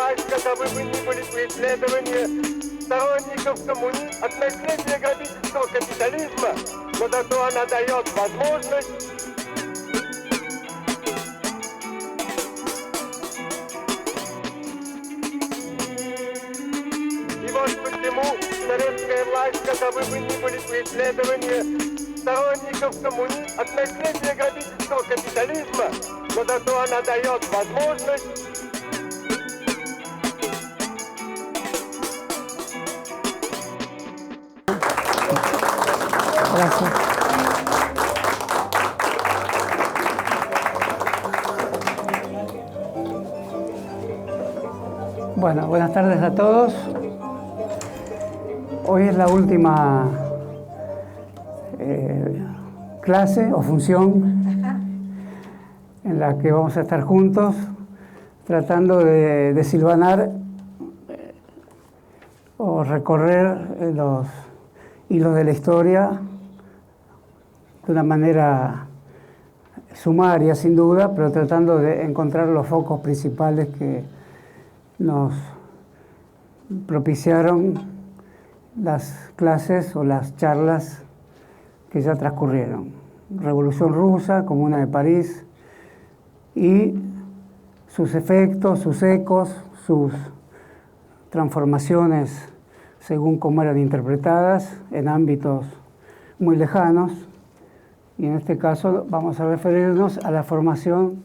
власть, каковы бы ни были преследования сторонников от наследия грабительского капитализма, но зато она дает возможность и вот почему советская власть, каковы бы ни были преследования сторонников от наследия грабительского капитализма, но зато она дает возможность Gracias. Bueno, buenas tardes a todos. Hoy es la última clase o función en la que vamos a estar juntos tratando de desilvanar o recorrer los hilos de la historia de una manera sumaria, sin duda, pero tratando de encontrar los focos principales que nos propiciaron las clases o las charlas que ya transcurrieron. Revolución Rusa, Comuna de París y sus efectos, sus ecos, sus transformaciones según cómo eran interpretadas en ámbitos muy lejanos. Y en este caso vamos a referirnos a la formación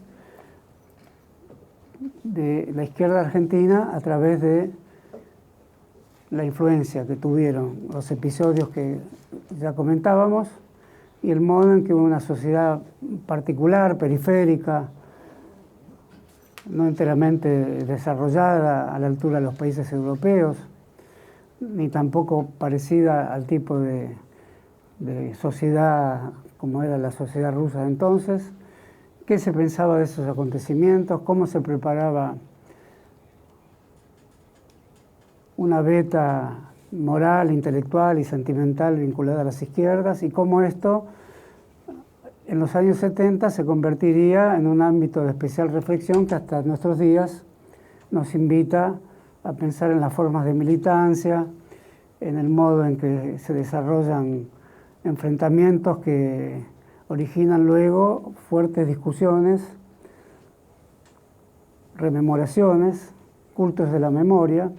de la izquierda argentina a través de la influencia que tuvieron los episodios que ya comentábamos y el modo en que una sociedad particular, periférica, no enteramente desarrollada a la altura de los países europeos, ni tampoco parecida al tipo de sociedad como era la sociedad rusa de entonces, qué se pensaba de esos acontecimientos, cómo se preparaba una beta moral, intelectual y sentimental vinculada a las izquierdas y cómo esto en los años 70 se convertiría en un ámbito de especial reflexión que hasta nuestros días nos invita a pensar en las formas de militancia, en el modo en que se desarrollan enfrentamientos que originan luego fuertes discusiones, rememoraciones, cultos de la memoria,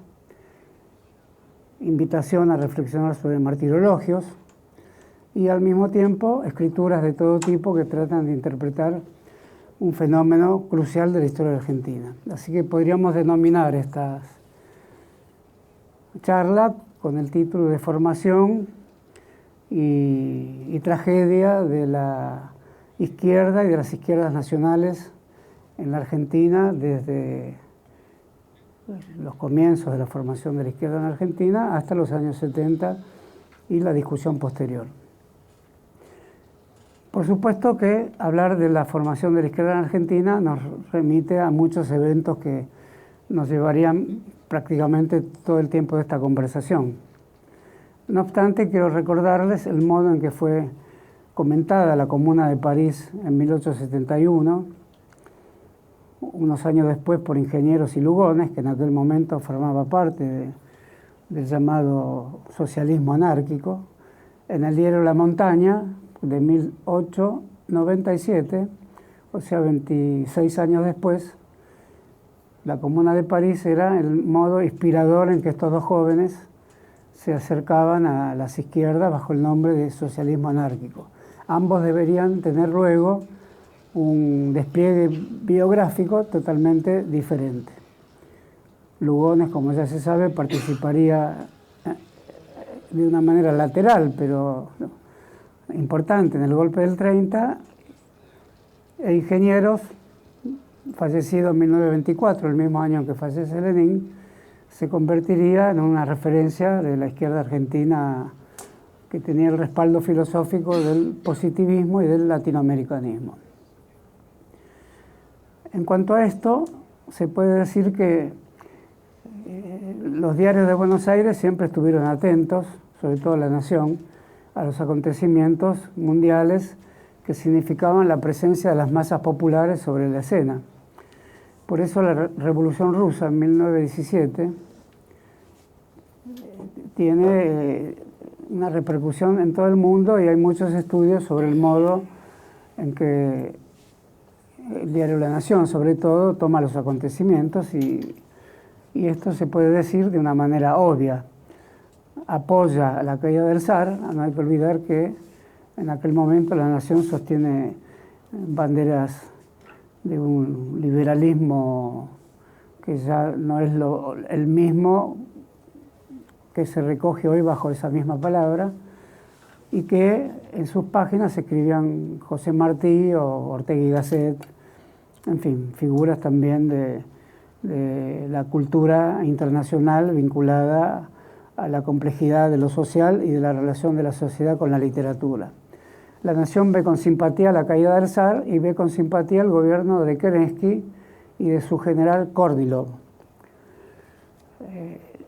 invitación a reflexionar sobre martirologios y al mismo tiempo escrituras de todo tipo que tratan de interpretar un fenómeno crucial de la historia argentina. Así que podríamos denominar esta charla con el título de Formación y tragedia de la izquierda y de las izquierdas nacionales en la Argentina desde los comienzos de la formación de la izquierda en Argentina hasta los años 70 y la discusión posterior. Por supuesto que hablar de la formación de la izquierda en Argentina nos remite a muchos eventos que nos llevarían prácticamente todo el tiempo de esta conversación. No obstante, quiero recordarles el modo en que fue comentada la Comuna de París en 1871, unos años después por Ingenieros y Lugones, que en aquel momento formaba parte del llamado socialismo anárquico, en el diario La Montaña de 1897, o sea, 26 años después. La Comuna de París era el modo inspirador en que estos dos jóvenes se acercaban a las izquierdas bajo el nombre de socialismo anárquico. Ambos deberían tener luego un despliegue biográfico totalmente diferente. Lugones, como ya se sabe, participaría de una manera lateral, pero importante en el golpe del 30, e Ingenieros, fallecido en 1924, el mismo año en que fallece Lenin, se convertiría en una referencia de la izquierda argentina que tenía el respaldo filosófico del positivismo y del latinoamericanismo. En cuanto a esto, se puede decir que los diarios de Buenos Aires siempre estuvieron atentos, sobre todo La Nación, a los acontecimientos mundiales que significaban la presencia de las masas populares sobre la escena. Por eso la Revolución Rusa en 1917 tiene una repercusión en todo el mundo y hay muchos estudios sobre el modo en que el diario La Nación, sobre todo, toma los acontecimientos y esto se puede decir de una manera obvia. Apoya la caída del zar. No hay que olvidar que en aquel momento La Nación sostiene banderas de un liberalismo que ya no es el mismo que se recoge hoy bajo esa misma palabra, y que en sus páginas se escribían José Martí o Ortega y Gasset, en fin, figuras también de la cultura internacional vinculada a la complejidad de lo social y de la relación de la sociedad con la literatura. La Nación ve con simpatía la caída del zar y ve con simpatía el gobierno de Kerensky y de su general Kornilov.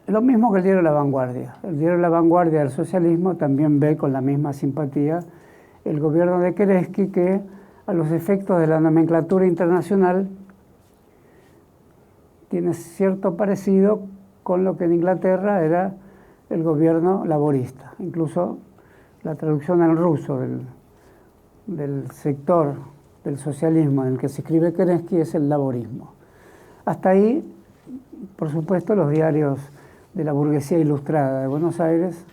Lo mismo que el diario La Vanguardia. El diario La Vanguardia del socialismo también ve con la misma simpatía el gobierno de Kerensky, que a los efectos de la nomenclatura internacional tiene cierto parecido con lo que en Inglaterra era el gobierno laborista. Incluso la traducción al ruso del sector del socialismo en el que se escribe Kerensky es el laborismo. Hasta ahí, por supuesto, los diarios de la burguesía ilustrada de Buenos Aires,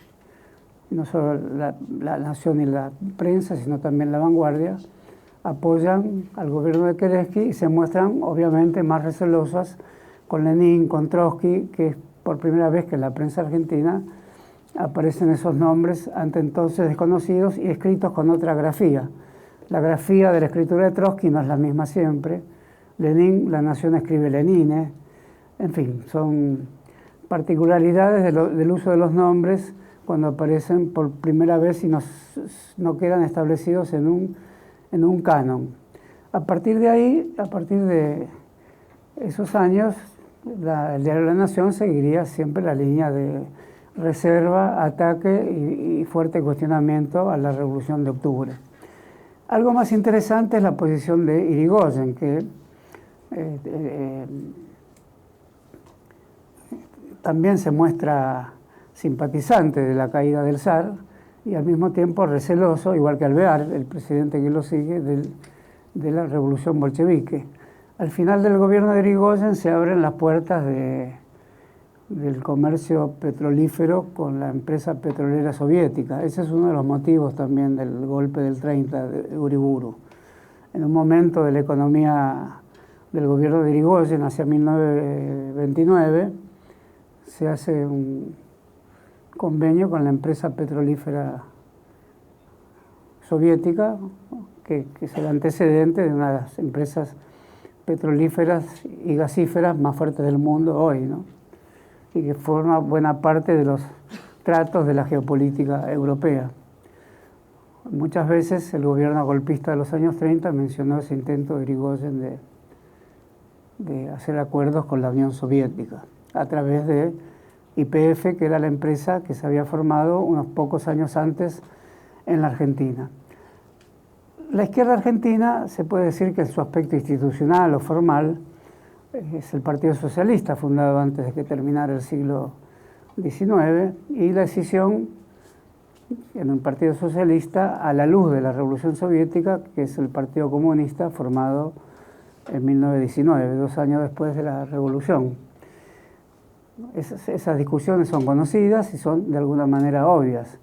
no solo la Nación y la prensa, sino también La Vanguardia, apoyan al gobierno de Kerensky y se muestran obviamente más recelosas con Lenin, con Trotsky, que es por primera vez que en la prensa argentina aparecen esos nombres ante entonces desconocidos y escritos con otra grafía. La grafía de la escritura de Trotsky no es la misma siempre. Lenin, La Nación escribe Lenine. En fin, son particularidades del uso de los nombres cuando aparecen por primera vez y no quedan establecidos en un canon. A partir de ahí, a partir de esos años, el diario La Nación seguiría siempre la línea de reserva, ataque y fuerte cuestionamiento a la Revolución de Octubre. Algo más interesante es la posición de Irigoyen, que también se muestra simpatizante de la caída del zar y al mismo tiempo receloso, igual que Alvear, el presidente que lo sigue, de la revolución bolchevique. Al final del gobierno de Irigoyen se abren las puertas del comercio petrolífero con la empresa petrolera soviética. Ese es uno de los motivos también del golpe del 30 de Uriburu. En un momento de la economía del gobierno de Irigoyen, hacia 1929, se hace un convenio con la empresa petrolífera soviética, que es el antecedente de una de las empresas petrolíferas y gasíferas más fuertes del mundo hoy, ¿no? Y que forma buena parte de los tratos de la geopolítica europea. Muchas veces el gobierno golpista de los años 30 mencionó ese intento de Irigoyen de hacer acuerdos con la Unión Soviética a través de YPF, que era la empresa que se había formado unos pocos años antes en la Argentina. La izquierda argentina se puede decir que en su aspecto institucional o formal es el Partido Socialista, fundado antes de que terminara el siglo XIX, y la decisión en un Partido Socialista a la luz de la Revolución Soviética, que es el Partido Comunista, formado en 1919, 2 años después de la Revolución. Esas discusiones son conocidas y son de alguna manera obvias.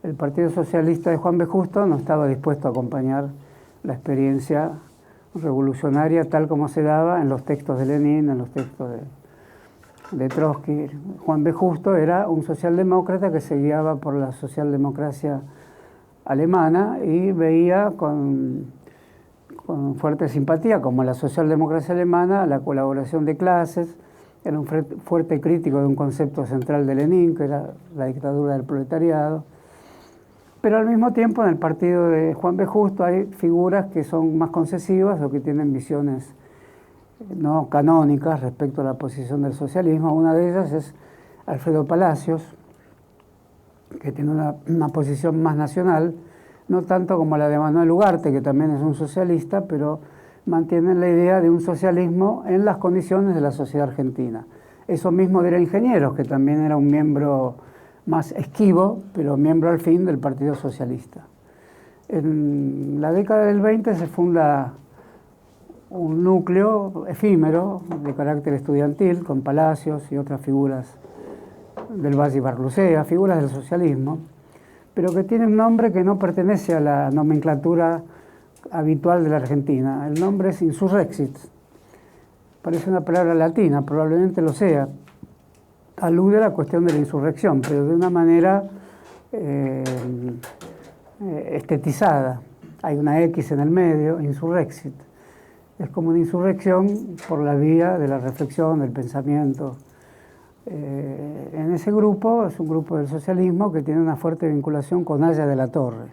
El Partido Socialista de Juan B. Justo no estaba dispuesto a acompañar la experiencia revolucionaria tal como se daba en los textos de Lenin, en los textos de Trotsky. Juan B. Justo era un socialdemócrata que se guiaba por la socialdemocracia alemana y veía con fuerte simpatía, como la socialdemocracia alemana, la colaboración de clases. Era un fuerte crítico de un concepto central de Lenin, que era la dictadura del proletariado. Pero al mismo tiempo en el partido de Juan B. Justo hay figuras que son más concesivas o que tienen visiones no canónicas respecto a la posición del socialismo. Una de ellas es Alfredo Palacios, que tiene una posición más nacional, no tanto como la de Manuel Ugarte, que también es un socialista, pero mantienen la idea de un socialismo en las condiciones de la sociedad argentina. Eso mismo dirá Ingenieros, que también era un miembro más esquivo, pero miembro al fin del Partido Socialista. En la década del 20 se funda un núcleo efímero de carácter estudiantil, con Palacios y otras figuras del Valle y Barlucea, figuras del socialismo, pero que tiene un nombre que no pertenece a la nomenclatura habitual de la Argentina. El nombre es Insurrexit. Parece una palabra latina, probablemente lo sea. Alude a la cuestión de la insurrección, pero de una manera estetizada. Hay una X en el medio, Insurrexit. Es como una insurrección por la vía de la reflexión, del pensamiento. En ese grupo, es un grupo del socialismo que tiene una fuerte vinculación con Haya de la Torre.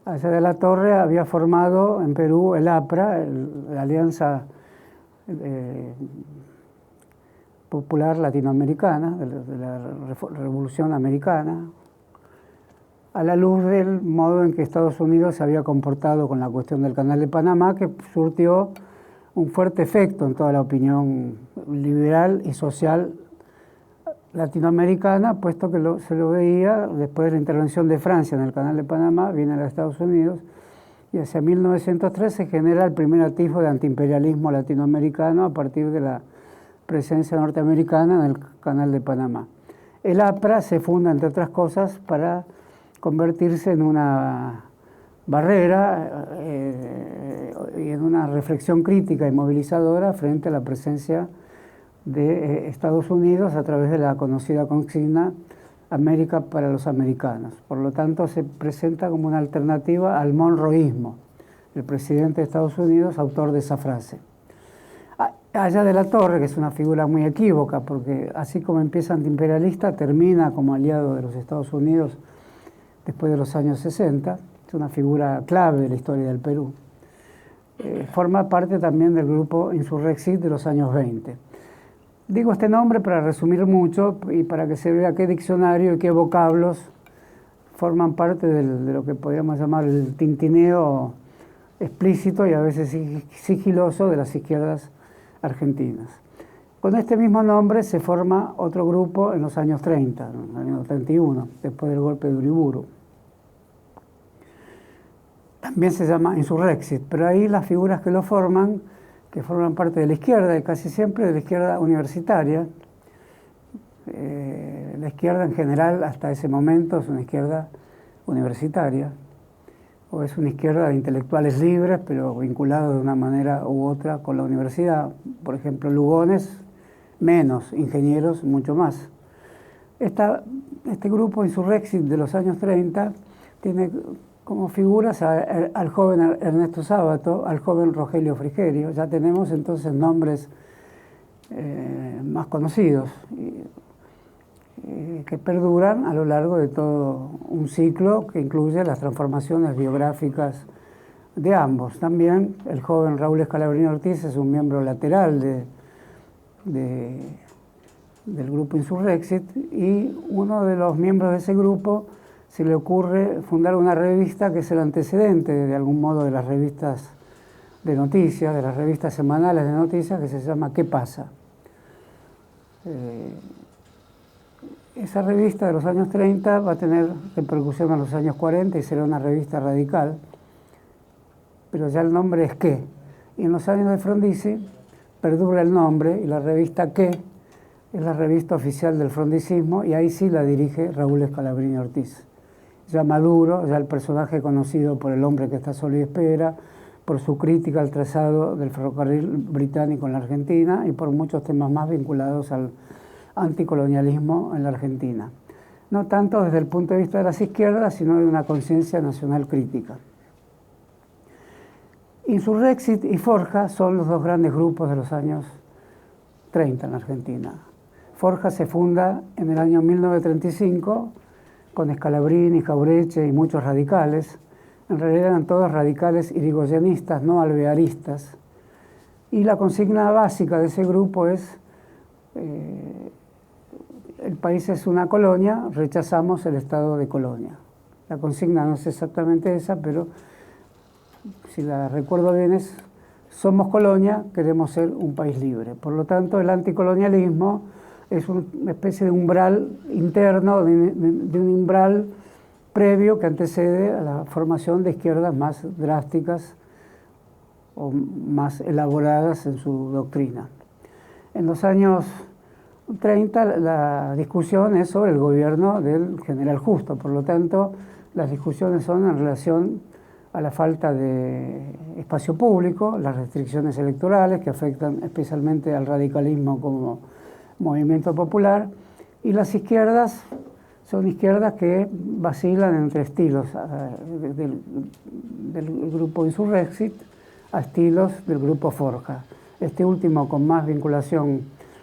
Haya de la Torre había formado en Perú el APRA, la Alianza Popular Latinoamericana, de la Revolución Americana, a la luz del modo en que Estados Unidos se había comportado con la cuestión del Canal de Panamá, que surtió un fuerte efecto en toda la opinión liberal y social latinoamericana, puesto que se lo veía después de la intervención de Francia en el Canal de Panamá, viene a los Estados Unidos, y hacia 1903 se genera el primer atisbo de antiimperialismo latinoamericano a partir de la presencia norteamericana en el Canal de Panamá. El APRA se funda, entre otras cosas, para convertirse en una barrera y en una reflexión crítica y movilizadora frente a la presencia de Estados Unidos a través de la conocida consigna América para los americanos. Por lo tanto, se presenta como una alternativa al monroísmo, el presidente de Estados Unidos, autor de esa frase. Haya de la Torre, que es una figura muy equívoca, porque así como empieza antiimperialista, termina como aliado de los Estados Unidos después de los años 60, es una figura clave de la historia del Perú. Forma parte también del grupo Insurrexit de los años 20. Digo este nombre para resumir mucho y para que se vea qué diccionario y qué vocablos forman parte de lo que podríamos llamar el tintineo explícito y a veces sigiloso de las izquierdas argentinas. Con este mismo nombre se forma otro grupo en los años 30, en el año 31, después del golpe de Uriburu. También se llama Insurrexit, pero ahí las figuras que lo forman, que forman parte de la izquierda, y casi siempre de la izquierda universitaria. La izquierda en general, hasta ese momento, es una izquierda universitaria, o es una izquierda de intelectuales libres, pero vinculados de una manera u otra con la universidad. Por ejemplo, Lugones, menos, Ingenieros, mucho más. Este grupo Insurrexit de los años 30 tiene como figuras al joven Ernesto Sábato, al joven Rogelio Frigerio. Ya tenemos entonces nombres más conocidos que perduran a lo largo de todo un ciclo que incluye las transformaciones biográficas de ambos. También el joven Raúl Scalabrini Ortiz es un miembro lateral del grupo Insurrexit, y uno de los miembros de ese grupo se le ocurre fundar una revista que es el antecedente de algún modo de las revistas de noticias, de las revistas semanales de noticias, que se llama ¿Qué pasa? Esa revista de los años 30 va a tener repercusión en los años 40 y será una revista radical, pero ya el nombre es ¿Qué? Y en los años de Frondizi perdura el nombre y la revista ¿Qué? Es la revista oficial del frondicismo, y ahí sí la dirige Raúl Scalabrini Ortiz. Ya maduro, ya el personaje conocido por El hombre que está solo y espera, por su crítica al trazado del ferrocarril británico en la Argentina y por muchos temas más vinculados al anticolonialismo en la Argentina. No tanto desde el punto de vista de las izquierdas, sino de una conciencia nacional crítica. Insurrexit y Forja son los dos grandes grupos de los años 30 en la Argentina. Forja se funda en el año 1935 con Scalabrini, Jaureche y muchos radicales. En realidad eran todos radicales irigoyenistas, no alvearistas. Y la consigna básica de ese grupo es el país es una colonia, rechazamos el estado de colonia. La consigna no es exactamente esa, pero si la recuerdo bien es somos colonia, queremos ser un país libre. Por lo tanto, el anticolonialismo es una especie de umbral interno, de un umbral previo que antecede a la formación de izquierdas más drásticas o más elaboradas en su doctrina. En los años 30 la discusión es sobre el gobierno del general Justo, por lo tanto las discusiones son en relación a la falta de espacio público, las restricciones electorales que afectan especialmente al radicalismo como movimiento popular, y las izquierdas son izquierdas que vacilan entre estilos del grupo Insurrexit a estilos del grupo Forja. Este último con más vinculación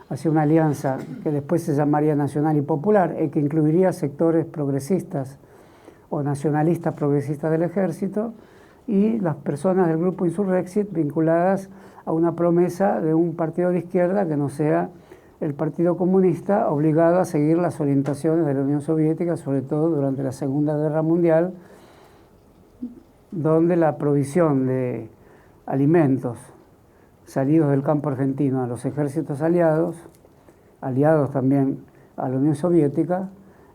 hacia una alianza que después se llamaría Nacional y Popular y que incluiría sectores progresistas o nacionalistas progresistas del ejército, y las personas del grupo Insurrexit vinculadas a una promesa de un partido de izquierda que no sea el Partido Comunista, obligado a seguir las orientaciones de la Unión Soviética, sobre todo durante la Segunda Guerra Mundial, donde la provisión de alimentos salidos del campo argentino a los ejércitos aliados también a la Unión Soviética,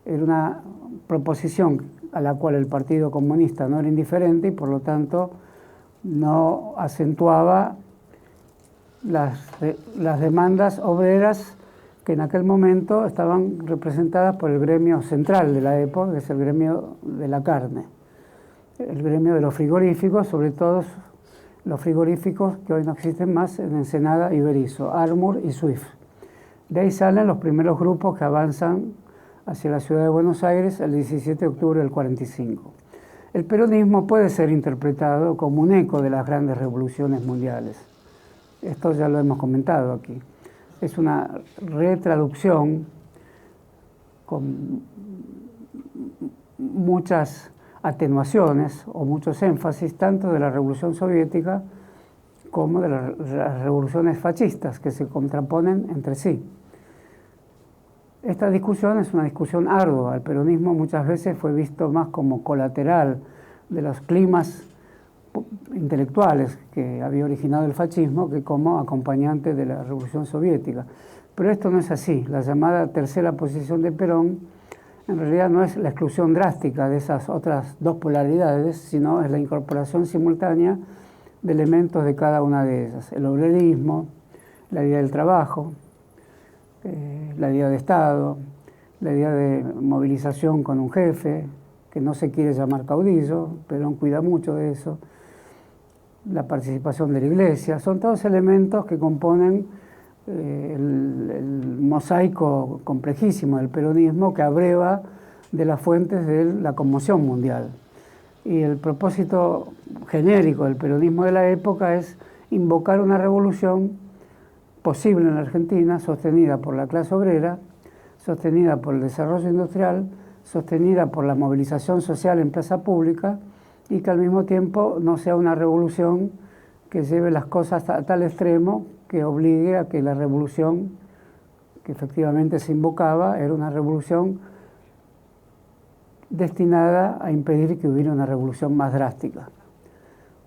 era una proposición a la cual el Partido Comunista no era indiferente y por lo tanto no acentuaba las demandas obreras que en aquel momento estaban representadas por el gremio central de la época, que es el gremio de la carne, el gremio de los frigoríficos, sobre todo los frigoríficos que hoy no existen más en Ensenada y Berisso, Armour y Swift. De ahí salen los primeros grupos que avanzan hacia la ciudad de Buenos Aires el 17 de octubre del 45. El peronismo puede ser interpretado como un eco de las grandes revoluciones mundiales. Esto ya lo hemos comentado aquí. Es una retraducción con muchas atenuaciones o muchos énfasis tanto de la Revolución Soviética como de las revoluciones fascistas que se contraponen entre sí. Esta discusión es una discusión ardua. El peronismo muchas veces fue visto más como colateral de los climas intelectuales que había originado el fascismo que como acompañante de la Revolución Soviética. Pero esto no es así. La llamada tercera posición de Perón en realidad no es la exclusión drástica de esas otras dos polaridades, sino es la incorporación simultánea de elementos de cada una de ellas. El obrerismo, la idea del trabajo, la idea de Estado, la idea de movilización con un jefe, que no se quiere llamar caudillo, Perón cuida mucho de eso, la participación de la Iglesia, son todos elementos que componen el mosaico complejísimo del peronismo que abreva de las fuentes de la conmoción mundial. Y el propósito genérico del peronismo de la época es invocar una revolución posible en la Argentina, sostenida por la clase obrera, sostenida por el desarrollo industrial, sostenida por la movilización social en plaza pública y que al mismo tiempo no sea una revolución que lleve las cosas a tal extremo que obligue a que la revolución que efectivamente se invocaba era una revolución destinada a impedir que hubiera una revolución más drástica.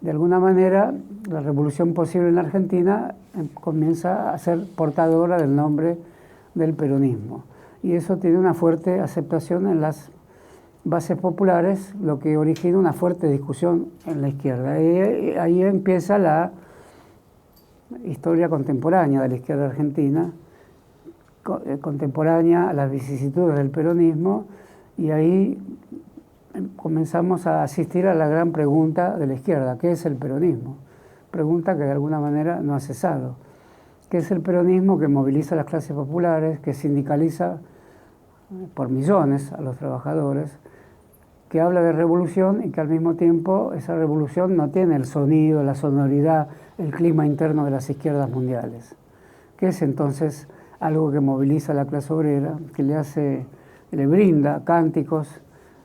De alguna manera, la revolución posible en la Argentina comienza a ser portadora del nombre del peronismo. Y eso tiene una fuerte aceptación en las bases populares, lo que origina una fuerte discusión en la izquierda. Y ahí empieza la historia contemporánea de la izquierda argentina, contemporánea a las vicisitudes del peronismo, y ahí comenzamos a asistir a la gran pregunta de la izquierda: ¿qué es el peronismo? Pregunta que de alguna manera no ha cesado. ¿Qué es el peronismo que moviliza a las clases populares, que sindicaliza por millones a los trabajadores, que habla de revolución y que al mismo tiempo esa revolución no tiene el sonido, la sonoridad, el clima interno de las izquierdas mundiales? ¿Qué es entonces algo que moviliza a la clase obrera, que le brinda cánticos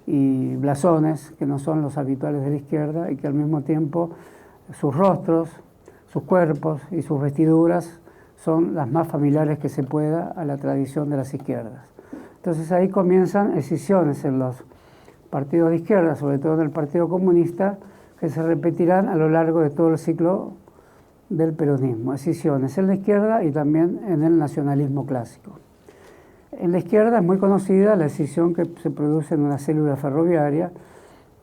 y blasones que no son los habituales de la izquierda y que al mismo tiempo sus rostros, sus cuerpos y sus vestiduras son las más familiares que se pueda a la tradición de las izquierdas? Entonces ahí comienzan escisiones en los partidos de izquierda, sobre todo en el Partido Comunista, que se repetirán a lo largo de todo el ciclo del peronismo, escisiones en la izquierda y también en el nacionalismo clásico. En la izquierda es muy conocida la escisión que se produce en una célula ferroviaria,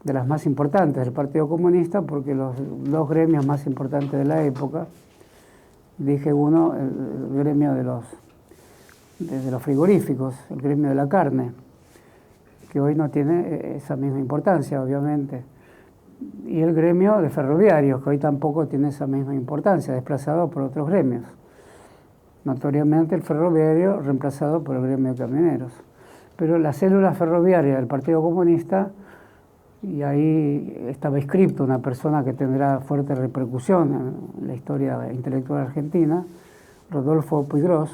de las más importantes del Partido Comunista, porque los dos gremios más importantes de la época, dije uno, el gremio de los frigoríficos, el gremio de la carne, que hoy no tiene esa misma importancia, obviamente, y el gremio de ferroviarios, que hoy tampoco tiene esa misma importancia, desplazado por otros gremios. Notoriamente el ferroviario reemplazado por el gremio de camioneros. Pero la célula ferroviaria del Partido Comunista, y ahí estaba inscripto una persona que tendrá fuerte repercusión en la historia intelectual argentina, Rodolfo Puigros,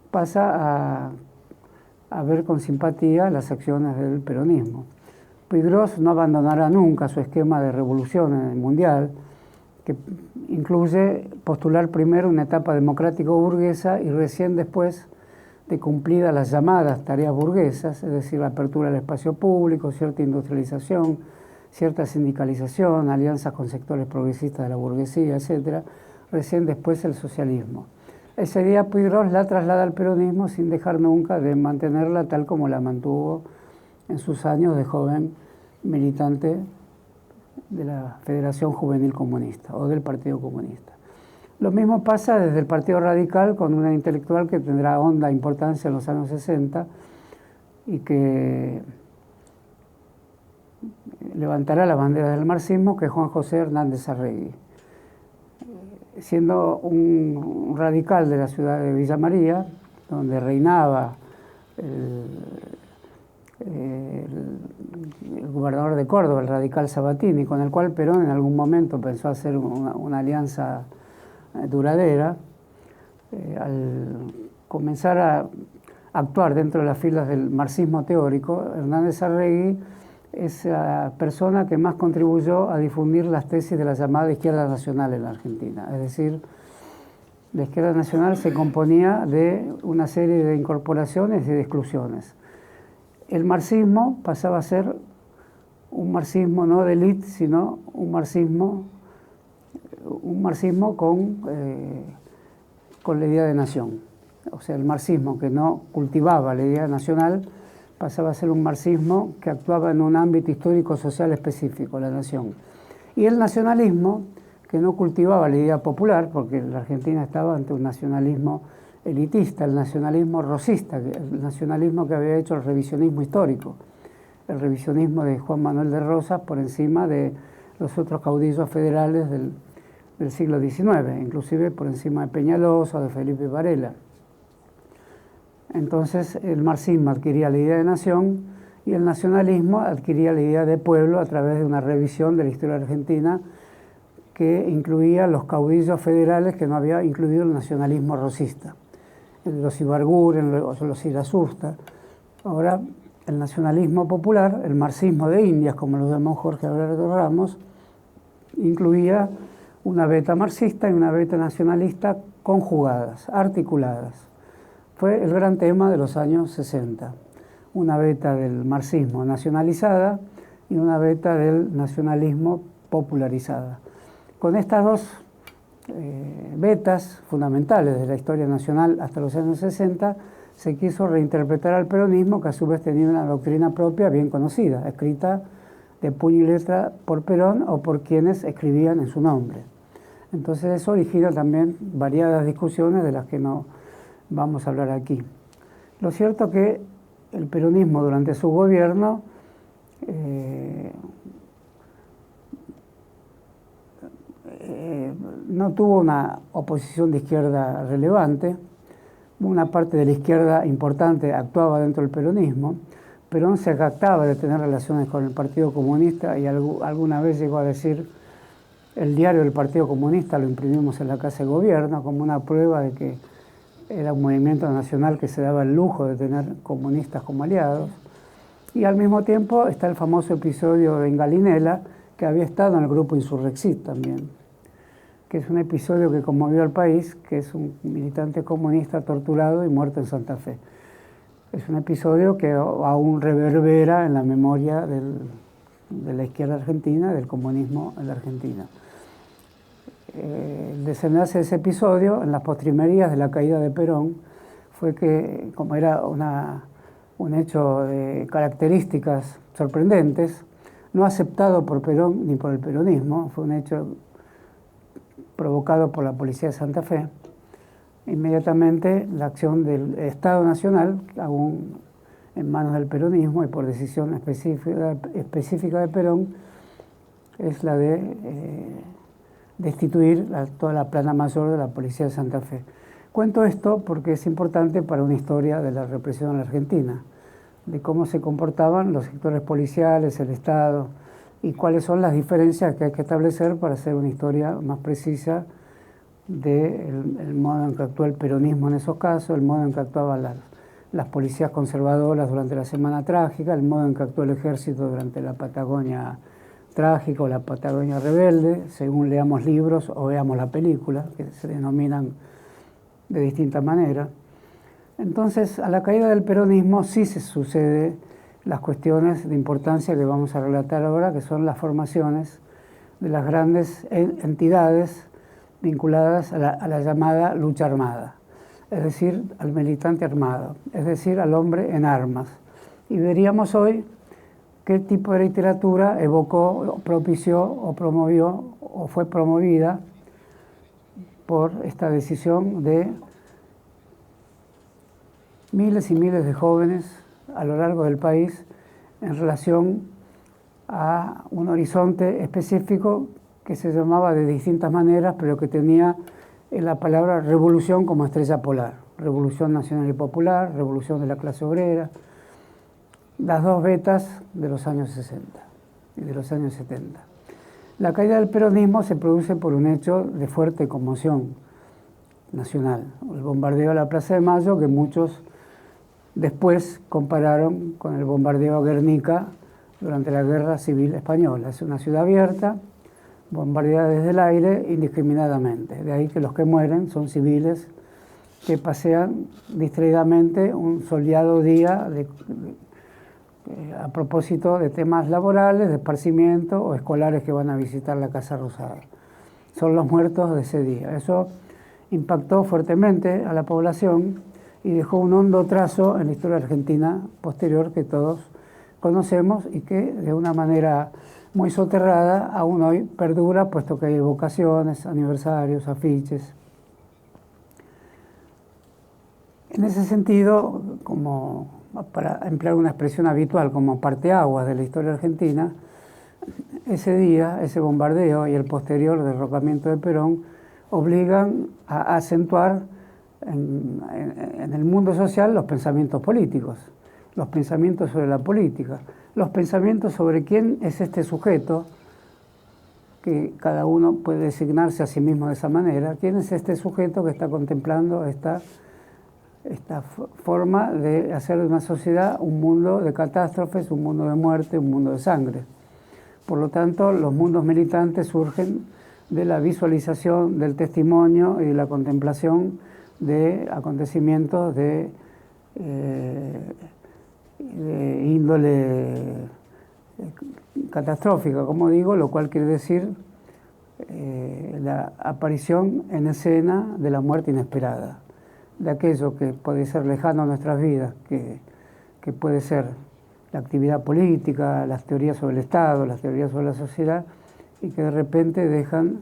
pasa a ver con simpatía las acciones del peronismo. Puigros no abandonará nunca su esquema de revolución mundial, que incluye postular primero una etapa democrático-burguesa y recién después de cumplidas las llamadas tareas burguesas, es decir, la apertura del espacio público, cierta industrialización, cierta sindicalización, alianzas con sectores progresistas de la burguesía, etc., recién después el socialismo. Ese día Puigros la traslada al peronismo sin dejar nunca de mantenerla tal como la mantuvo en sus años de joven militante de la Federación Juvenil Comunista o del Partido Comunista. Lo mismo pasa desde el Partido Radical con una intelectual que tendrá honda importancia en los años 60 y que levantará la bandera del marxismo, que es Juan José Hernández Arregui. Siendo un radical de la ciudad de Villa María, donde reinaba el gobernador de Córdoba, el radical Sabatini, con el cual Perón en algún momento pensó hacer una alianza duradera, al comenzar a actuar dentro de las filas del marxismo teórico, Hernández Arregui es la persona que más contribuyó a difundir las tesis de la llamada izquierda nacional en la Argentina. Es decir, la izquierda nacional se componía de una serie de incorporaciones y de exclusiones. El marxismo pasaba a ser un marxismo no de élite, sino un marxismo con la idea de nación. O sea, el marxismo que no cultivaba la idea nacional pasaba a ser un marxismo que actuaba en un ámbito histórico-social específico, la nación. Y el nacionalismo, que no cultivaba la idea popular, porque la Argentina estaba ante un nacionalismo elitista, el nacionalismo rosista, el nacionalismo que había hecho el revisionismo histórico, el revisionismo de Juan Manuel de Rosas por encima de los otros caudillos federales del siglo XIX, inclusive por encima de Peñalosa o de Felipe Varela. Entonces el marxismo adquiría la idea de nación y el nacionalismo adquiría la idea de pueblo a través de una revisión de la historia argentina que incluía los caudillos federales que no había incluido el nacionalismo rosista, los Ibarguren, los Irazusta. Ahora el nacionalismo popular, el marxismo de Indias, como lo llamó Jorge Alberto Ramos, incluía una beta marxista y una beta nacionalista conjugadas, articuladas. Fue el gran tema de los años 60, una beta del marxismo nacionalizada y una beta del nacionalismo popularizada. Con estas dos betas fundamentales de la historia nacional hasta los años 60, se quiso reinterpretar al peronismo, que a su vez tenía una doctrina propia bien conocida, escrita de puño y letra por Perón o por quienes escribían en su nombre. Entonces eso origina también variadas discusiones de las que no vamos a hablar aquí. Lo cierto es que el peronismo durante su gobierno no tuvo una oposición de izquierda relevante. Una parte de la izquierda importante actuaba dentro del peronismo. Perón se jactaba de tener relaciones con el Partido Comunista y alguna vez llegó a decir: el diario del Partido Comunista lo imprimimos en la Casa de Gobierno como una prueba de que era un movimiento nacional que se daba el lujo de tener comunistas como aliados. Y al mismo tiempo está el famoso episodio de Engalinela, que había estado en el grupo Insurrexit también, que es un episodio que conmovió al país, que es un militante comunista torturado y muerto en Santa Fe. Es un episodio que aún reverbera en la memoria de la izquierda argentina, del comunismo en la Argentina. el desenlace de ese episodio, en las postrimerías de la caída de Perón, fue que, como era un hecho de características sorprendentes, no aceptado por Perón ni por el peronismo, fue un hecho provocado por la Policía de Santa Fe, inmediatamente la acción del Estado Nacional, aún en manos del peronismo y por decisión específica de Perón, es la de destituir toda la plana mayor de la Policía de Santa Fe. Cuento esto porque es importante para una historia de la represión en la Argentina, de cómo se comportaban los sectores policiales, el Estado, y cuáles son las diferencias que hay que establecer para hacer una historia más precisa del modo en que actuó el peronismo en esos casos, el modo en que actuaban las policías conservadoras durante la Semana Trágica, el modo en que actuó el ejército durante la Patagonia Trágica o la Patagonia Rebelde, según leamos libros o veamos la película, que se denominan de distinta manera. Entonces, a la caída del peronismo sí se sucede las cuestiones de importancia que vamos a relatar ahora, que son las formaciones de las grandes entidades vinculadas a la llamada lucha armada, es decir, al militante armado, es decir, al hombre en armas. Y veríamos hoy qué tipo de literatura evocó, propició o promovió o fue promovida por esta decisión de miles y miles de jóvenes a lo largo del país en relación a un horizonte específico que se llamaba de distintas maneras, pero que tenía la palabra revolución como estrella polar. Revolución nacional y popular, revolución de la clase obrera, las dos vetas de los años 60 y de los años 70. La caída del peronismo se produce por un hecho de fuerte conmoción nacional, el bombardeo a la Plaza de Mayo, que muchos después compararon con el bombardeo a Guernica durante la Guerra Civil Española. Es una ciudad abierta, bombardeada desde el aire indiscriminadamente. De ahí que los que mueren son civiles que pasean distraídamente un soleado día a propósito de temas laborales, de esparcimiento o escolares que van a visitar la Casa Rosada. Son los muertos de ese día. Eso impactó fuertemente a la población y dejó un hondo trazo en la historia argentina posterior que todos conocemos y que de una manera muy soterrada aún hoy perdura, puesto que hay evocaciones, aniversarios, afiches. En ese sentido, como para emplear una expresión habitual como parteaguas de la historia argentina, ese día, ese bombardeo y el posterior derrocamiento de Perón obligan a acentuar en el mundo social los pensamientos políticos, los pensamientos sobre la política, los pensamientos sobre quién es este sujeto, que cada uno puede designarse a sí mismo de esa manera, quién es este sujeto que está contemplando esta forma de hacer de una sociedad un mundo de catástrofes, un mundo de muerte, un mundo de sangre. Por lo tanto, los mundos militantes surgen de la visualización, del testimonio y de la contemplación de acontecimientos de índole catastrófica, como digo, lo cual quiere decir la aparición en escena de la muerte inesperada, de aquello que puede ser lejano a nuestras vidas, que puede ser la actividad política, las teorías sobre el Estado, las teorías sobre la sociedad, y que de repente dejan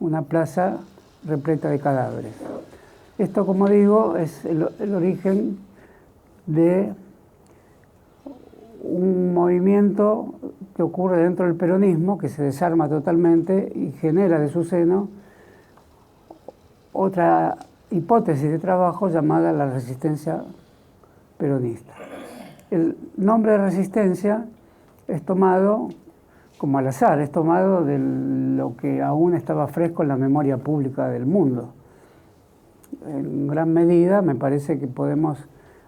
una plaza repleta de cadáveres. Esto, como digo, es el origen de un movimiento que ocurre dentro del peronismo, que se desarma totalmente y genera de su seno otra hipótesis de trabajo llamada la resistencia peronista. El nombre de resistencia es tomado como al azar, es tomado de lo que aún estaba fresco en la memoria pública del mundo. En gran medida me parece que podemos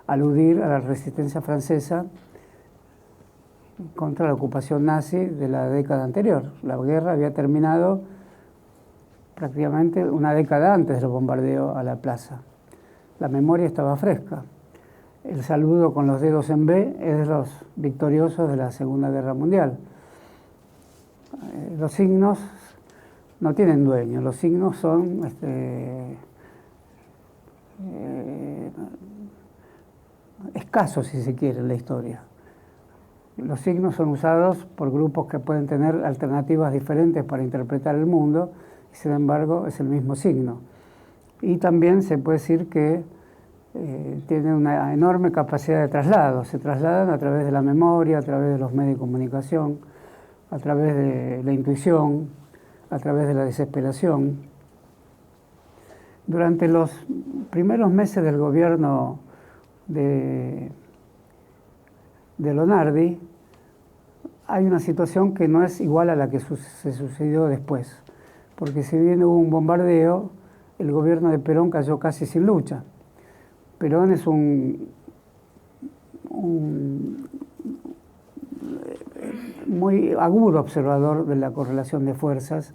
aludir a la resistencia francesa contra la ocupación nazi de la década anterior. La guerra había terminado prácticamente una década antes del bombardeo a la plaza. La memoria estaba fresca. El saludo con los dedos en B es de los victoriosos de la Segunda Guerra Mundial. Los signos no tienen dueño, los signos son escasos, si se quiere, en la historia. Los signos son usados por grupos que pueden tener alternativas diferentes para interpretar el mundo, y sin embargo es el mismo signo. Y también se puede decir que tienen una enorme capacidad de traslado, se trasladan a través de la memoria, a través de los medios de comunicación, a través de la intuición, a través de la desesperación. Durante los primeros meses del gobierno de Lonardi, hay una situación que no es igual a la que se sucedió después, porque si bien hubo un bombardeo, el gobierno de Perón cayó casi sin lucha. Perón es un muy agudo observador de la correlación de fuerzas,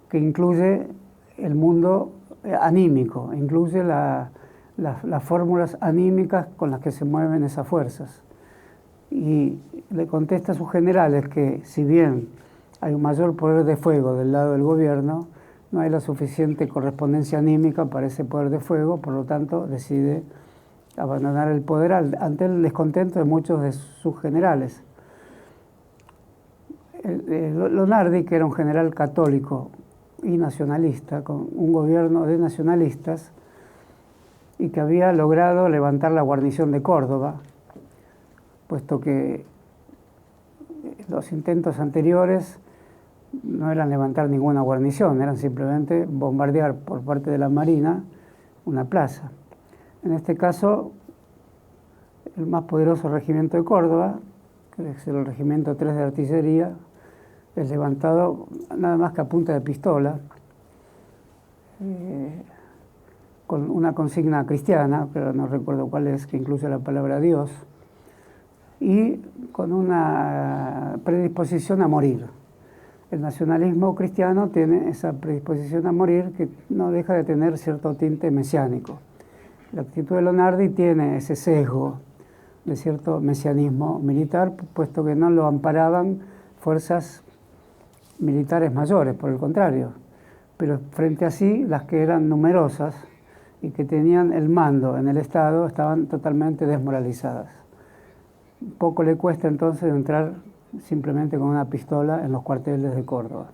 que incluye el mundo anímico, incluye las fórmulas anímicas con las que se mueven esas fuerzas. Y le contesta a sus generales que, si bien hay un mayor poder de fuego del lado del gobierno, no hay la suficiente correspondencia anímica para ese poder de fuego, por lo tanto decide abandonar el poder ante el descontento de muchos de sus generales. Lonardi, que era un general católico y nacionalista, con un gobierno de nacionalistas, y que había logrado levantar la guarnición de Córdoba, puesto que los intentos anteriores no eran levantar ninguna guarnición, eran simplemente bombardear por parte de la Marina una plaza. En este caso, el más poderoso regimiento de Córdoba, que es el regimiento 3 de artillería, es levantado nada más que a punta de pistola, con una consigna cristiana, pero no recuerdo cuál es, que incluye la palabra Dios, y con una predisposición a morir. El nacionalismo cristiano tiene esa predisposición a morir que no deja de tener cierto tinte mesiánico. La actitud de Lonardi tiene ese sesgo de cierto mesianismo militar, puesto que no lo amparaban fuerzas militares mayores, por el contrario. Pero frente a sí, las que eran numerosas y que tenían el mando en el Estado estaban totalmente desmoralizadas. Poco le cuesta entonces entrar simplemente con una pistola en los cuarteles de Córdoba.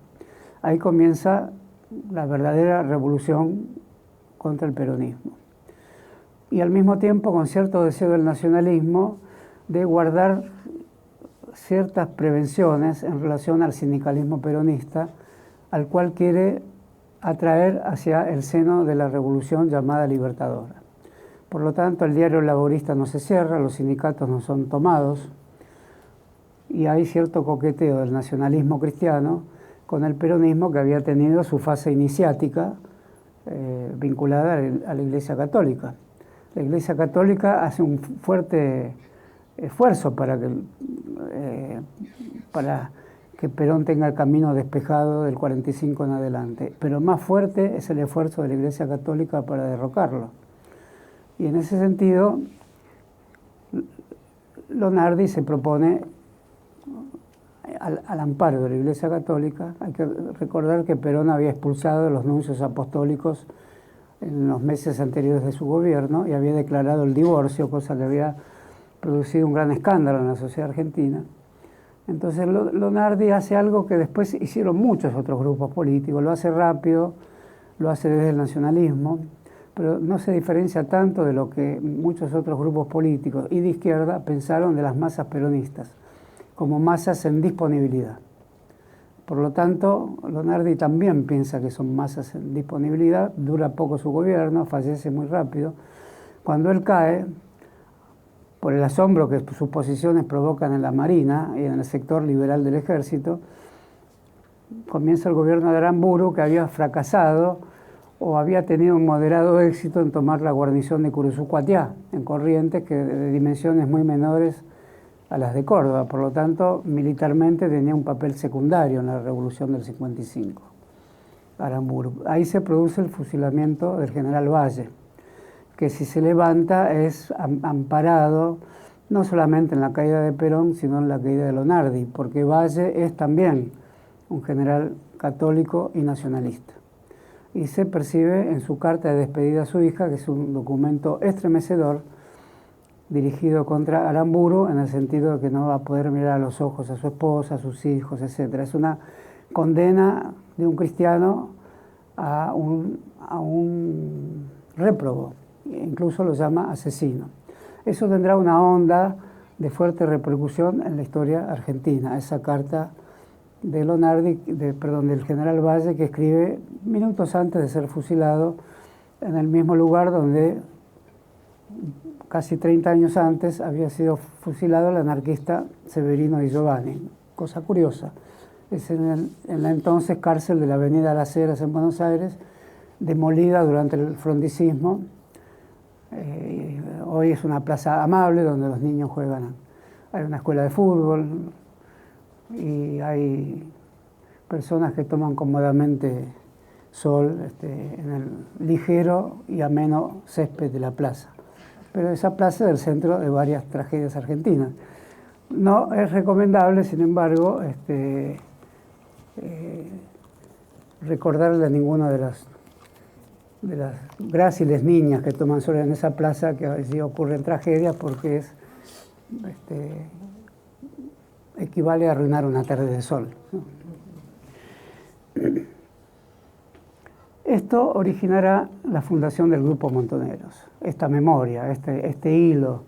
Ahí comienza la verdadera revolución contra el peronismo. Y al mismo tiempo con cierto deseo del nacionalismo de guardar ciertas prevenciones en relación al sindicalismo peronista, al cual quiere atraer hacia el seno de la revolución llamada libertadora. Por lo tanto, el diario laborista no se cierra, los sindicatos no son tomados, y hay cierto coqueteo del nacionalismo cristiano con el peronismo, que había tenido su fase iniciática vinculada a la Iglesia Católica. La Iglesia Católica hace un fuerte esfuerzo para que Perón tenga el camino despejado del 45 en adelante, pero más fuerte es el esfuerzo de la Iglesia Católica para derrocarlo. Y en ese sentido, Lonardi se propone al amparo de la Iglesia Católica. Hay que recordar que Perón había expulsado a los nuncios apostólicos en los meses anteriores de su gobierno y había declarado el divorcio, cosa que había producido un gran escándalo en la sociedad argentina. Entonces Lonardi hace algo que después hicieron muchos otros grupos políticos, lo hace rápido, lo hace desde el nacionalismo, pero no se diferencia tanto de lo que muchos otros grupos políticos y de izquierda pensaron de las masas peronistas, como masas en disponibilidad. Por lo tanto, Lonardi también piensa que son masas en disponibilidad, dura poco su gobierno, fallece muy rápido. Cuando él cae, por el asombro que sus posiciones provocan en la Marina y en el sector liberal del ejército, comienza el gobierno de Aramburu, que había fracasado o había tenido un moderado éxito en tomar la guarnición de Curuzucuatiá, en Corrientes, que de dimensiones muy menores a las de Córdoba. Por lo tanto, militarmente tenía un papel secundario en la revolución del 55. Aramburu. Ahí se produce el fusilamiento del general Valle, que si se levanta es amparado no solamente en la caída de Perón, sino en la caída de Lonardi, porque Valle es también un general católico y nacionalista. Y se percibe en su carta de despedida a su hija, que es un documento estremecedor, dirigido contra Aramburu, en el sentido de que no va a poder mirar a los ojos a su esposa, a sus hijos, etc. Es una condena de un cristiano a un réprobo, incluso lo llama asesino. Eso tendrá una onda de fuerte repercusión en la historia argentina, esa carta de Lonardi, del general Valle, que escribe minutos antes de ser fusilado en el mismo lugar donde casi 30 años antes había sido fusilado el anarquista Severino Di Giovanni. Cosa curiosa, es en la entonces cárcel de la avenida Las Heras en Buenos Aires, demolida durante el frondicismo. Hoy es una plaza amable donde los niños juegan. Hay una escuela de fútbol y hay personas que toman cómodamente sol en el ligero y ameno césped de la plaza. Pero esa plaza es el centro de varias tragedias argentinas. No es recomendable, sin embargo, recordarle a ninguna de las gráciles niñas que toman sol en esa plaza que allí ocurren tragedias, porque equivale a arruinar una tarde de sol, ¿no? Esto originará la fundación del Grupo Montoneros, esta memoria, este hilo,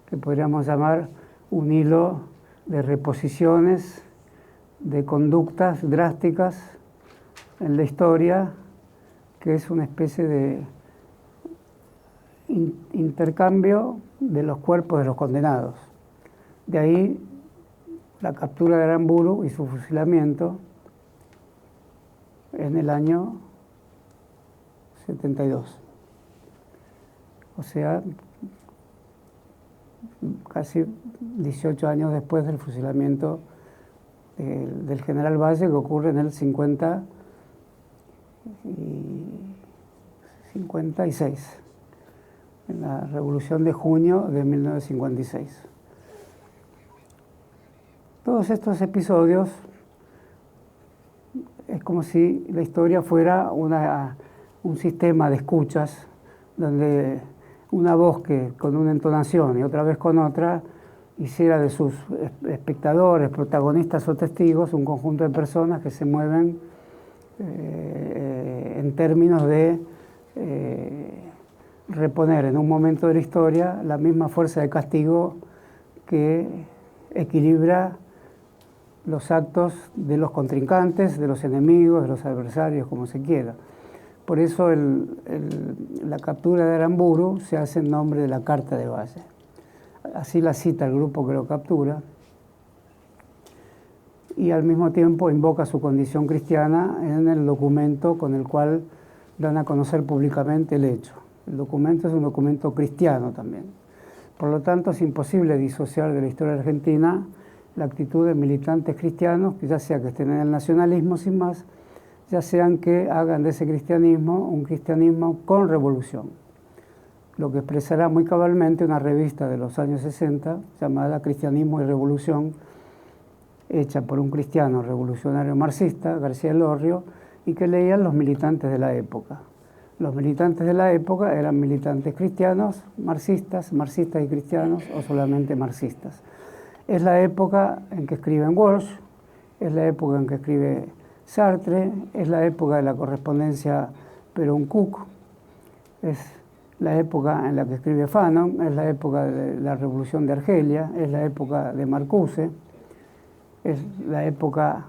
que podríamos llamar un hilo de reposiciones, de conductas drásticas en la historia, que es una especie de intercambio de los cuerpos de los condenados. De ahí la captura de Aramburu y su fusilamiento en el año 72. O sea, casi 18 años después del fusilamiento del general Valle, que ocurre en el 56, en la Revolución de junio de 1956. Todos estos episodios es como si la historia fuera un sistema de escuchas donde una voz que con una entonación y otra vez con otra hiciera de sus espectadores, protagonistas o testigos un conjunto de personas que se mueven en términos de reponer en un momento de la historia la misma fuerza de castigo que equilibra los actos de los contrincantes, de los enemigos, de los adversarios, como se quiera. Por eso la captura de Aramburu se hace en nombre de la Carta de Valle. Así la cita el grupo que lo captura, y al mismo tiempo invoca su condición cristiana en el documento con el cual dan a conocer públicamente el hecho. El documento es un documento cristiano también. Por lo tanto, es imposible disociar de la historia argentina la actitud de militantes cristianos, que ya sea que estén en el nacionalismo sin más, ya sean que hagan de ese cristianismo un cristianismo con revolución. Lo que expresará muy cabalmente una revista de los años 60 llamada Cristianismo y Revolución, hecha por un cristiano revolucionario marxista, García Elorrio, y que leían los militantes de la época. Los militantes de la época eran militantes cristianos, marxistas y cristianos, o solamente marxistas. Es la época en que escriben Walsh, es la época en que escribe Sartre, es la época de la correspondencia Perón-Cook, es la época en la que escribe Fanon, es la época de la Revolución de Argelia, es la época de Marcuse, es la época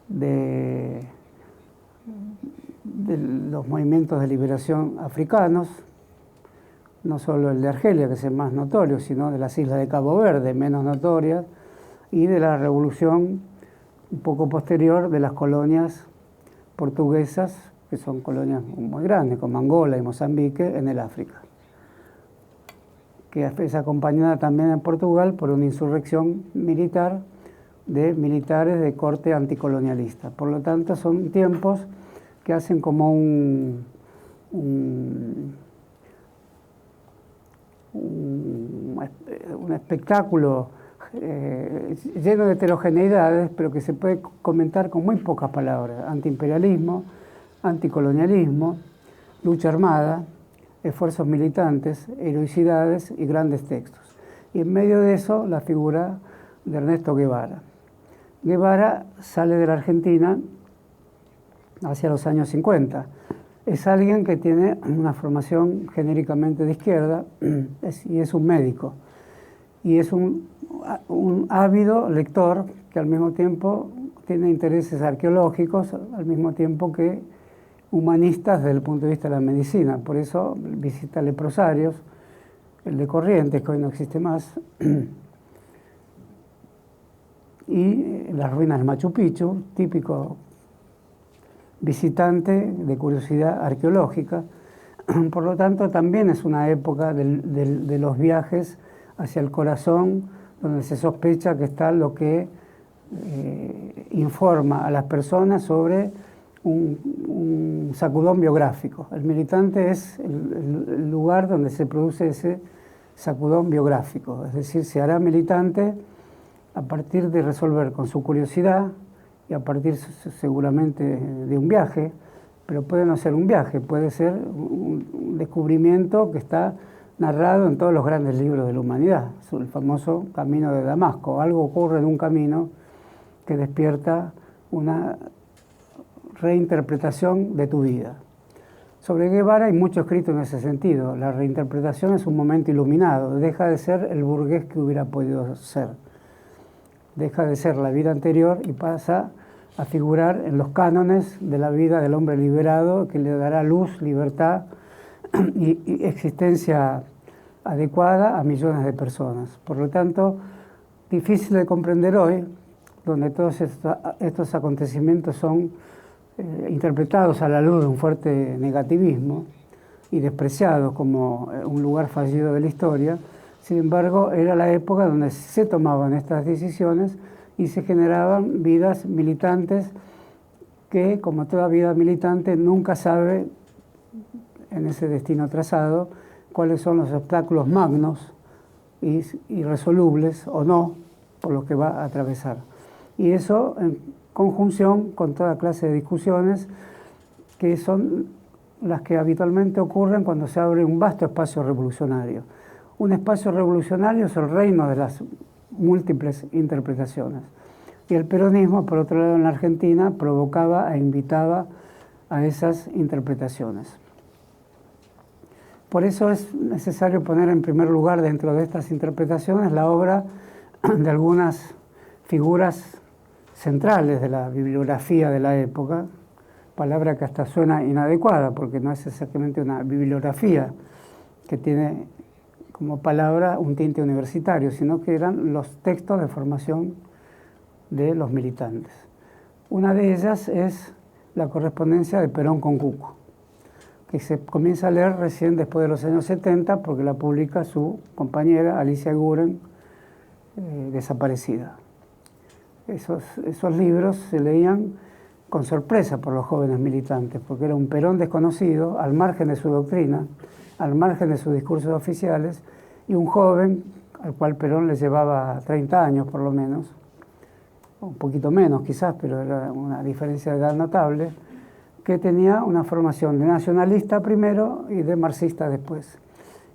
de los movimientos de liberación africanos, no solo el de Argelia, que es el más notorio, sino de las islas de Cabo Verde, menos notorias, y de la revolución un poco posterior de las colonias portuguesas, que son colonias muy grandes, como Angola y Mozambique, en el África, que es acompañada también en Portugal por una insurrección militar de militares de corte anticolonialista. Por lo tanto, son tiempos que hacen como un espectáculo lleno de heterogeneidades, pero que se puede comentar con muy pocas palabras: antiimperialismo, anticolonialismo, lucha armada, esfuerzos militantes, heroicidades y grandes textos. Y en medio de eso, la figura de Ernesto Guevara. Guevara sale de la Argentina hacia los años 50. Es alguien que tiene una formación genéricamente de izquierda y es un médico. Y es un ávido lector que al mismo tiempo tiene intereses arqueológicos, al mismo tiempo que humanistas desde el punto de vista de la medicina. Por eso visita leprosarios, el de Corrientes, que hoy no existe más, y las ruinas del Machu Picchu, típico visitante de curiosidad arqueológica. Por lo tanto, también es una época de los viajes hacia el corazón, donde se sospecha que está lo que informa a las personas sobre un sacudón biográfico. El militante es el lugar donde se produce ese sacudón biográfico, es decir, se hará militante a partir de resolver con su curiosidad y a partir seguramente de un viaje, pero puede no ser un viaje, puede ser un descubrimiento que está narrado en todos los grandes libros de la humanidad, el famoso Camino de Damasco. Algo ocurre en un camino que despierta una reinterpretación de tu vida. Sobre Guevara hay mucho escrito en ese sentido. La reinterpretación es un momento iluminado, deja de ser el burgués que hubiera podido ser. Deja de ser la vida anterior y pasa a figurar en los cánones de la vida del hombre liberado, que le dará luz, libertad y existencia adecuada a millones de personas. Por lo tanto, difícil de comprender hoy, donde todos estos acontecimientos son interpretados a la luz de un fuerte negativismo y despreciados como un lugar fallido de la historia. Sin embargo, era la época donde se tomaban estas decisiones y se generaban vidas militantes que, como toda vida militante, nunca sabe en ese destino trazado cuáles son los obstáculos magnos y irresolubles o no por los que va a atravesar. Y eso en conjunción con toda clase de discusiones que son las que habitualmente ocurren cuando se abre un vasto espacio revolucionario. Un espacio revolucionario es el reino de las múltiples interpretaciones. Y el peronismo, por otro lado, en la Argentina, provocaba e invitaba a esas interpretaciones. Por eso es necesario poner en primer lugar dentro de estas interpretaciones la obra de algunas figuras centrales de la bibliografía de la época, palabra que hasta suena inadecuada porque no es exactamente una bibliografía que tiene como palabra un tinte universitario, sino que eran los textos de formación de los militantes. Una de ellas es la correspondencia de Perón con Cuco, que se comienza a leer recién después de los años 70 porque la publica su compañera Alicia Guren, desaparecida. Esos libros se leían con sorpresa por los jóvenes militantes, porque era un Perón desconocido, al margen de su doctrina, al margen de sus discursos oficiales, y un joven al cual Perón le llevaba 30 años por lo menos, un poquito menos quizás, pero era una diferencia de edad notable, que tenía una formación de nacionalista primero y de marxista después.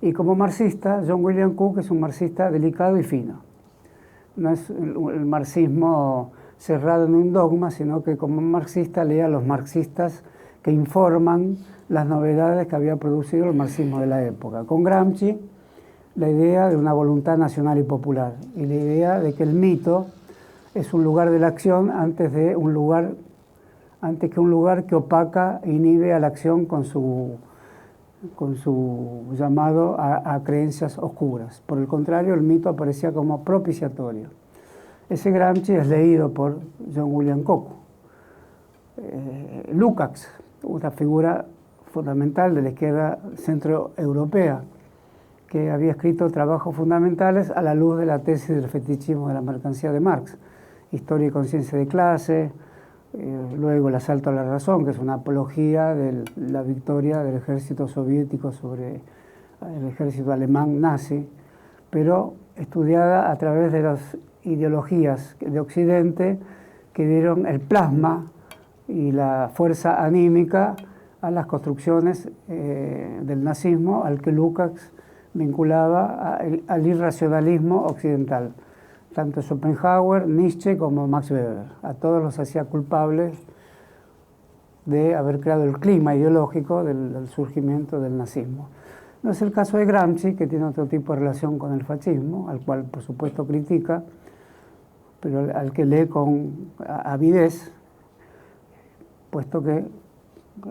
Y como marxista, John William Cook es un marxista delicado y fino. No es el marxismo cerrado en un dogma, sino que como marxista lee a los marxistas que informan las novedades que había producido el marxismo de la época. Con Gramsci, la idea de una voluntad nacional y popular, y la idea de que el mito es un lugar de la acción antes que un lugar que opaca e inhibe a la acción con su llamado a creencias oscuras. Por el contrario, el mito aparecía como propiciatorio. Ese Gramsci es leído por John William Coco. Lukács, una figura fundamental de la izquierda centroeuropea, que había escrito trabajos fundamentales a la luz de la tesis del fetichismo de la mercancía de Marx, Historia y conciencia de clase, luego el asalto a la razón, que es una apología de la victoria del ejército soviético sobre el ejército alemán nazi, pero estudiada a través de los ideologías de Occidente que dieron el plasma y la fuerza anímica a las construcciones del nazismo, al que Lukács vinculaba al irracionalismo occidental. Tanto Schopenhauer, Nietzsche como Max Weber. A todos los hacía culpables de haber creado el clima ideológico del surgimiento del nazismo. No es el caso de Gramsci, que tiene otro tipo de relación con el fascismo, al cual por supuesto critica, pero al que lee con avidez, puesto que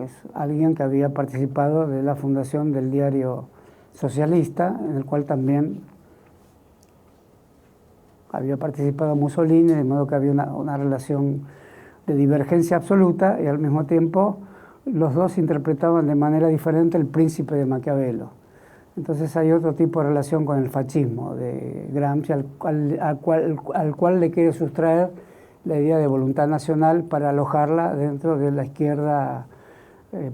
es alguien que había participado de la fundación del diario socialista, en el cual también había participado Mussolini, de modo que había una relación de divergencia absoluta, y al mismo tiempo los dos interpretaban de manera diferente El Príncipe de Maquiavelo. Entonces hay otro tipo de relación con el fascismo de Gramsci, al cual le quiere sustraer la idea de voluntad nacional para alojarla dentro de la izquierda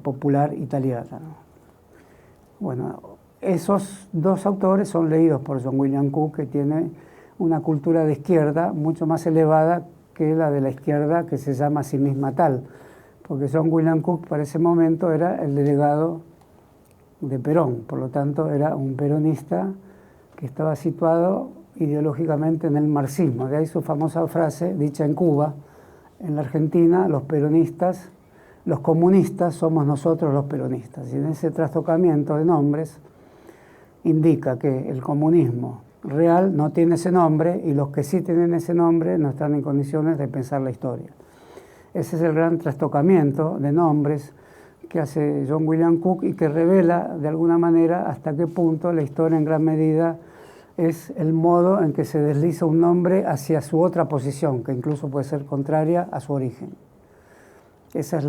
popular italiana, ¿no? Bueno, esos dos autores son leídos por John William Cook, que tiene una cultura de izquierda mucho más elevada que la de la izquierda que se llama a sí misma tal, porque John William Cook para ese momento era el delegado de Perón, por lo tanto era un peronista que estaba situado ideológicamente en el marxismo. De ahí su famosa frase dicha en Cuba: en la Argentina los peronistas, los comunistas somos nosotros los peronistas. Y en ese trastocamiento de nombres indica que el comunismo real no tiene ese nombre, y los que sí tienen ese nombre no están en condiciones de pensar la historia. Ese es el gran trastocamiento de nombres que hace John William Cook, y que revela de alguna manera hasta qué punto la historia en gran medida es el modo en que se desliza un nombre hacia su otra posición, que incluso puede ser contraria a su origen. Ese es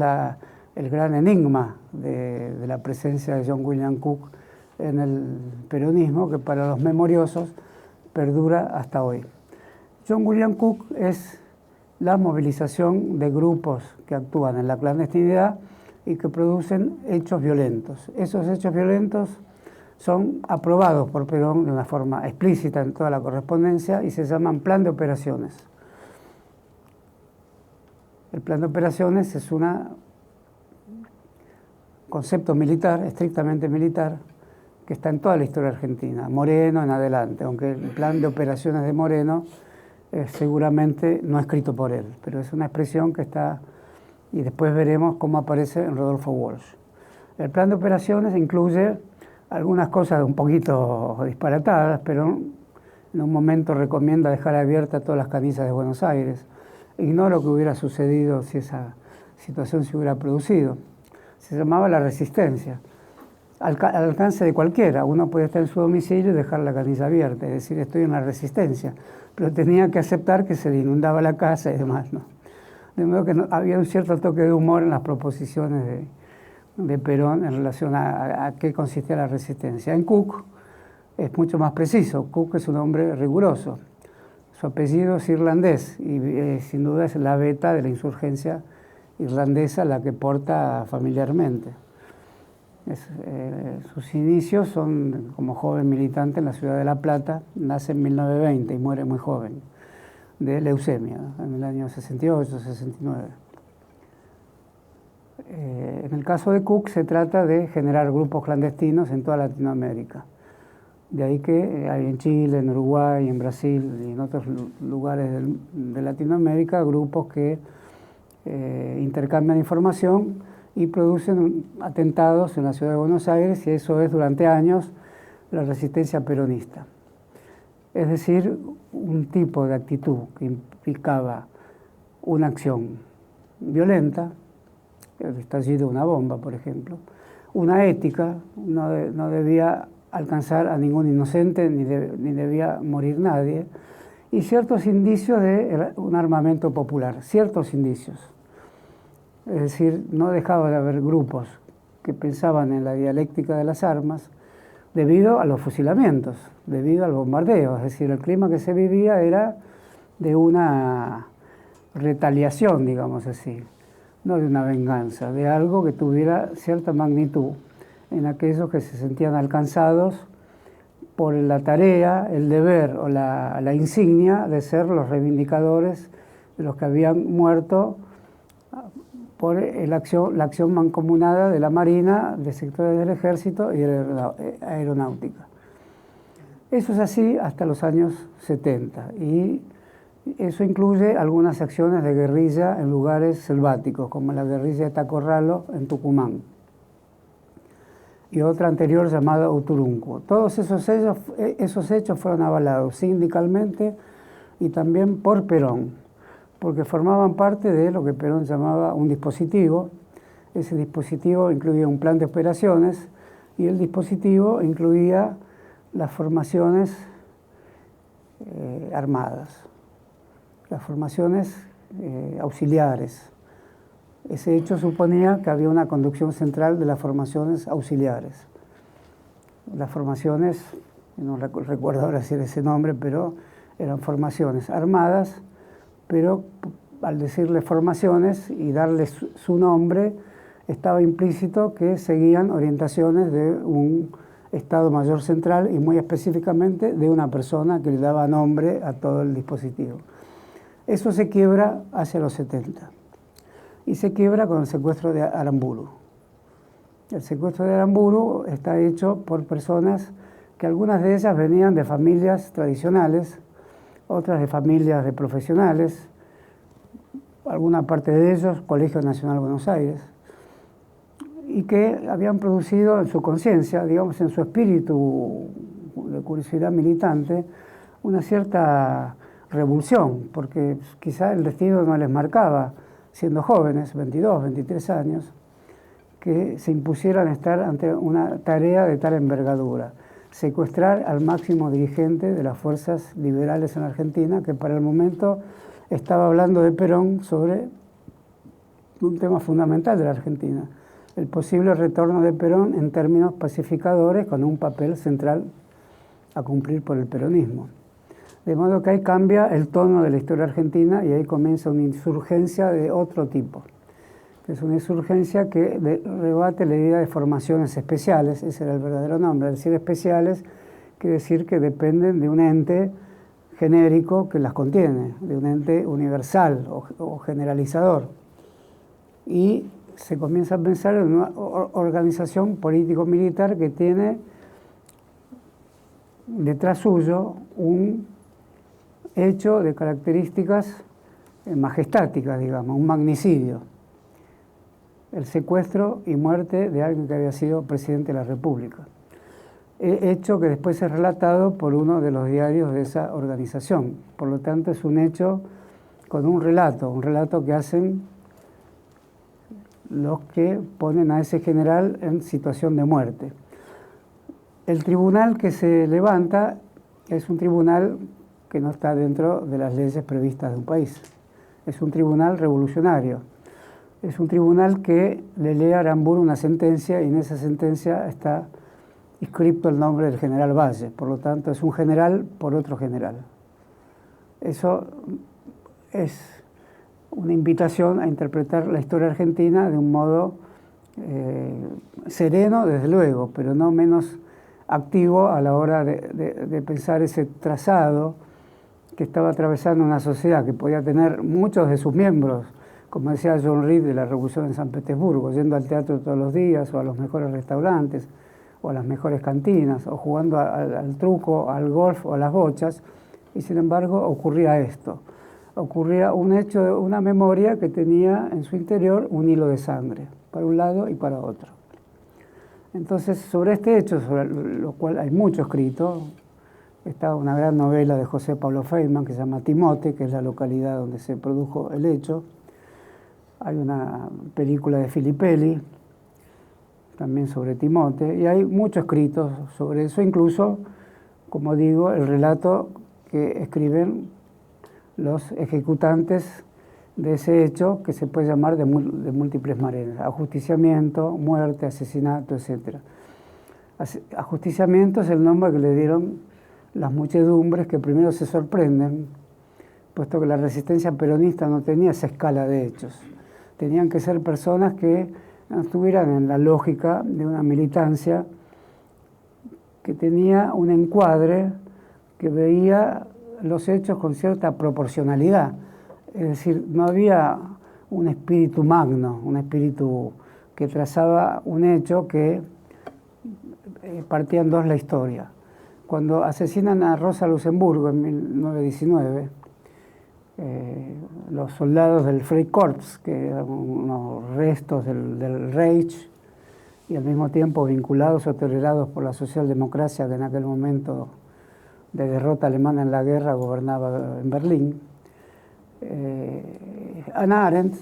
el gran enigma de la presencia de John William Cook en el peronismo, que para los memoriosos perdura hasta hoy. John William Cook es la movilización de grupos que actúan en la clandestinidad y que producen hechos violentos. Esos hechos violentos son aprobados por Perón de una forma explícita en toda la correspondencia y se llaman plan de operaciones. El plan de operaciones es un concepto militar, estrictamente militar, que está en toda la historia argentina, Moreno en adelante, aunque el plan de operaciones de Moreno seguramente no escrito por él, pero es una expresión que está, y después veremos cómo aparece en Rodolfo Walsh. El plan de operaciones incluye algunas cosas un poquito disparatadas, pero en un momento recomienda dejar abiertas todas las canillas de Buenos Aires. Ignoro lo que hubiera sucedido si esa situación se hubiera producido. Se llamaba la resistencia. Al alcance de cualquiera. Uno puede estar en su domicilio y dejar la canilla abierta, es decir, estoy en la resistencia, pero tenía que aceptar que se le inundaba la casa y demás, ¿no? De modo que había un cierto toque de humor en las proposiciones de Perón en relación a qué consistía la resistencia. En Cook es mucho más preciso. Cook es un hombre riguroso. Su apellido es irlandés y sin duda es la beta de la insurgencia irlandesa la que porta familiarmente. Sus inicios son como joven militante en la ciudad de La Plata, nace en 1920 y muere muy joven, de leucemia, en el año 68, 69. En el caso de Cook se trata de generar grupos clandestinos en toda Latinoamérica. De ahí que hay en Chile, en Uruguay, en Brasil y en otros lugares de Latinoamérica grupos que intercambian información y producen atentados en la ciudad de Buenos Aires, y eso es durante años la resistencia peronista. Es decir, un tipo de actitud que implicaba una acción violenta, el estallido de una bomba, por ejemplo, una ética, no debía alcanzar a ningún inocente, ni debía morir nadie, y ciertos indicios de un armamento popular, ciertos indicios. Es decir, no dejaba de haber grupos que pensaban en la dialéctica de las armas debido a los fusilamientos, debido al bombardeo. Es decir, el clima que se vivía era de una retaliación, digamos así, no de una venganza, de algo que tuviera cierta magnitud en aquellos que se sentían alcanzados por la tarea, el deber o la insignia de ser los reivindicadores de los que habían muerto por la acción mancomunada de la Marina, de sectores del Ejército y de la Aeronáutica. Eso es así hasta los años 70 y eso incluye algunas acciones de guerrilla en lugares selváticos, como la guerrilla de Tacorralo en Tucumán y otra anterior llamada Uturunco. Todos esos hechos fueron avalados sindicalmente y también por Perón, porque formaban parte de lo que Perón llamaba un dispositivo. Ese dispositivo incluía un plan de operaciones y el dispositivo incluía las formaciones armadas, las formaciones auxiliares. Ese hecho suponía que había una conducción central de las formaciones auxiliares. Las formaciones, no recuerdo ahora decir ese nombre, pero eran formaciones armadas, pero al decirle formaciones y darle su nombre, estaba implícito que seguían orientaciones de un Estado Mayor Central y muy específicamente de una persona que le daba nombre a todo el dispositivo. Eso se quiebra hacia los 70 y se quiebra con el secuestro de Aramburu. El secuestro de Aramburu está hecho por personas que algunas de ellas venían de familias tradicionales, otras de familias de profesionales, alguna parte de ellos Colegio Nacional Buenos Aires, y que habían producido en su conciencia, digamos en su espíritu de curiosidad militante, una cierta revulsión, porque quizá el destino no les marcaba, siendo jóvenes, 22, 23 años, que se impusieran estar ante una tarea de tal envergadura, secuestrar al máximo dirigente de las fuerzas liberales en Argentina, que para el momento estaba hablando de Perón sobre un tema fundamental de la Argentina, el posible retorno de Perón en términos pacificadores con un papel central a cumplir por el peronismo. De modo que ahí cambia el tono de la historia argentina y ahí comienza una insurgencia de otro tipo. Es una insurgencia que rebate la idea de formaciones especiales, ese era el verdadero nombre. Decir especiales quiere decir que dependen de un ente genérico que las contiene, de un ente universal o generalizador. Y se comienza a pensar en una organización político-militar que tiene detrás suyo un hecho de características majestáticas, digamos, un magnicidio. El secuestro y muerte de alguien que había sido presidente de la República. Hecho que después es relatado por uno de los diarios de esa organización. Por lo tanto, es un hecho con un relato que hacen los que ponen a ese general en situación de muerte. El tribunal que se levanta es un tribunal que no está dentro de las leyes previstas de un país. Es un tribunal revolucionario. Es un tribunal que le lee a Aramburu una sentencia y en esa sentencia está inscrito el nombre del general Valle. Por lo tanto, es un general por otro general. Eso es una invitación a interpretar la historia argentina de un modo sereno, desde luego, pero no menos activo a la hora de pensar ese trazado que estaba atravesando una sociedad que podía tener muchos de sus miembros, como decía John Reed de la Revolución en San Petersburgo, yendo al teatro todos los días, o a los mejores restaurantes, o a las mejores cantinas, o jugando al truco, al golf o a las bochas, y sin embargo ocurría esto. Ocurría un hecho, una memoria que tenía en su interior un hilo de sangre, para un lado y para otro. Entonces, sobre este hecho, sobre lo cual hay mucho escrito, está una gran novela de José Pablo Feynman que se llama Timote, que es la localidad donde se produjo el hecho. Hay una película de Filippelli, también sobre Timote, y hay mucho escrito sobre eso, incluso, como digo, el relato que escriben los ejecutantes de ese hecho, que se puede llamar de múltiples maneras: ajusticiamiento, muerte, asesinato, etc. Ajusticiamiento es el nombre que le dieron las muchedumbres que primero se sorprenden, puesto que la resistencia peronista no tenía esa escala de hechos. Tenían que ser personas que no estuvieran en la lógica de una militancia que tenía un encuadre que veía los hechos con cierta proporcionalidad. Es decir, no había un espíritu magno, un espíritu que trazaba un hecho que partía en dos la historia. Cuando asesinan a Rosa Luxemburgo en 1919, los soldados del Freikorps, que eran unos restos del Reich, y al mismo tiempo vinculados o tolerados por la socialdemocracia que en aquel momento de derrota alemana en la guerra gobernaba en Berlín, Hannah Arendt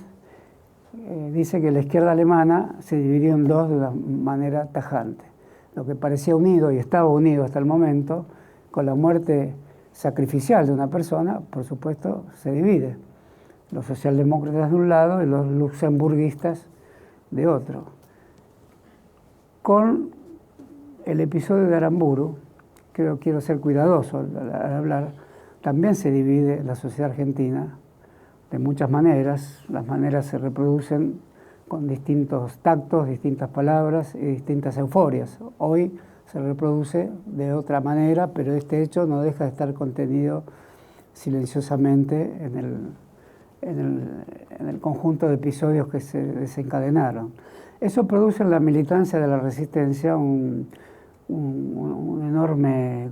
dice que la izquierda alemana se dividió en dos de una manera tajante. Lo que parecía unido y estaba unido hasta el momento, con la muerte sacrificial de una persona, por supuesto, se divide. Los socialdemócratas de un lado y los luxemburguistas de otro. Con el episodio de Aramburu, quiero ser cuidadoso al hablar, también se divide la sociedad argentina de muchas maneras. Las maneras se reproducen con distintos tactos, distintas palabras y distintas euforias. Hoy se reproduce de otra manera, pero este hecho no deja de estar contenido silenciosamente en el conjunto de episodios que se desencadenaron. Eso produce en la militancia de la resistencia un enorme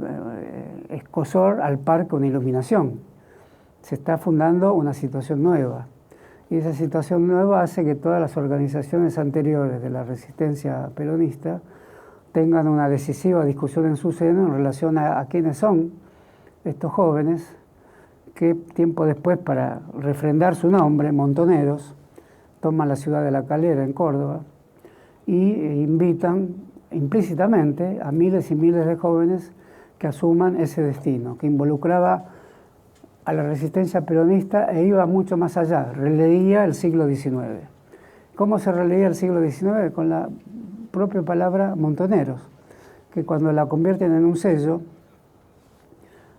escozor al par que una iluminación. Se está fundando una situación nueva. Y esa situación nueva hace que todas las organizaciones anteriores de la resistencia peronista tengan una decisiva discusión en su seno en relación a quiénes son estos jóvenes que tiempo después, para refrendar su nombre, Montoneros, toman la ciudad de La Calera, en Córdoba, y invitan implícitamente a miles y miles de jóvenes que asuman ese destino, que involucraba a la resistencia peronista e iba mucho más allá, releía el siglo XIX. ¿Cómo se releía el siglo XIX? Con la propia palabra Montoneros, que cuando la convierten en un sello,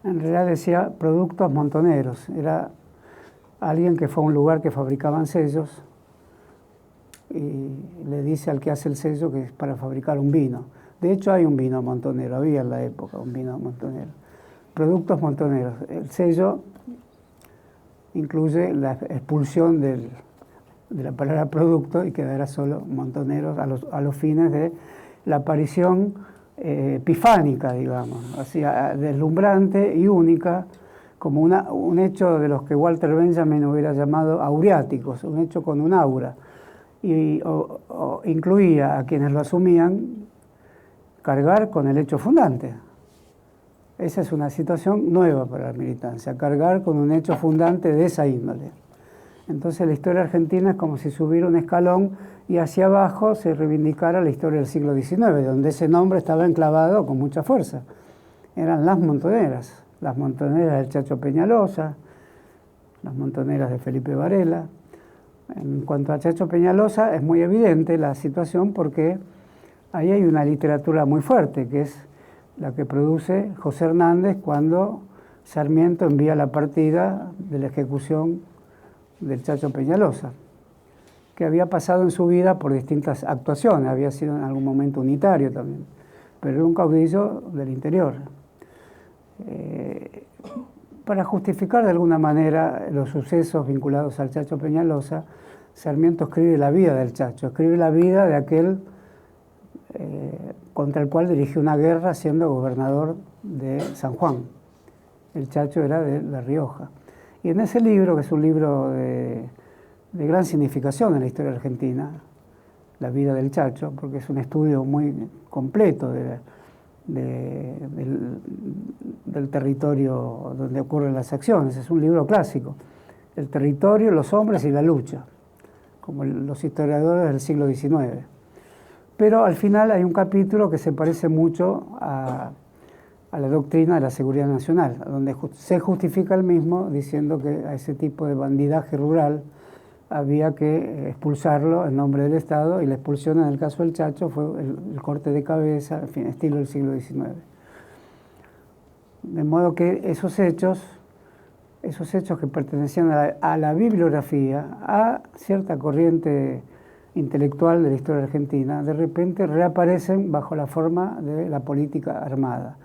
en realidad decía Productos Montoneros. Era alguien que fue a un lugar que fabricaban sellos y le dice al que hace el sello que es para fabricar un vino. De hecho hay un vino montonero, había en la época un vino montonero. Productos Montoneros. El sello incluye la expulsión de la palabra producto y quedará solo Montoneros a los fines de la aparición epifánica, digamos, así, deslumbrante y única, como un hecho de los que Walter Benjamin hubiera llamado auriáticos, un hecho con un aura, y incluía a quienes lo asumían cargar con el hecho fundante. Esa es una situación nueva para la militancia, cargar con un hecho fundante de esa índole. Entonces la historia argentina es como si subiera un escalón y hacia abajo se reivindicara la historia del siglo XIX, donde ese nombre estaba enclavado con mucha fuerza. Eran las montoneras del Chacho Peñalosa, las montoneras de Felipe Varela. En cuanto a Chacho Peñalosa, es muy evidente la situación porque ahí hay una literatura muy fuerte, que es la que produce José Hernández cuando Sarmiento envía la partida de la ejecución del Chacho Peñalosa, que había pasado en su vida por distintas actuaciones, había sido en algún momento unitario también, pero era un caudillo del interior. Para justificar de alguna manera los sucesos vinculados al Chacho Peñalosa, Sarmiento escribe la vida del Chacho, escribe la vida de aquel contra el cual dirigió una guerra siendo gobernador de San Juan. El Chacho era de La Rioja. Y en ese libro, que es un libro de gran significación en la historia argentina, La vida del Chacho, porque es un estudio muy completo del territorio donde ocurren las acciones, es un libro clásico. El territorio, los hombres y la lucha, como los historiadores del siglo XIX. Pero al final hay un capítulo que se parece mucho a la doctrina de la seguridad nacional, donde se justifica el mismo diciendo que a ese tipo de bandidaje rural había que expulsarlo en nombre del Estado, y la expulsión en el caso del Chacho fue el corte de cabeza, en fin, estilo del siglo XIX. De modo que esos hechos que pertenecían a la bibliografía, a cierta corriente intelectual de la historia argentina, de repente reaparecen bajo la forma de la política armada.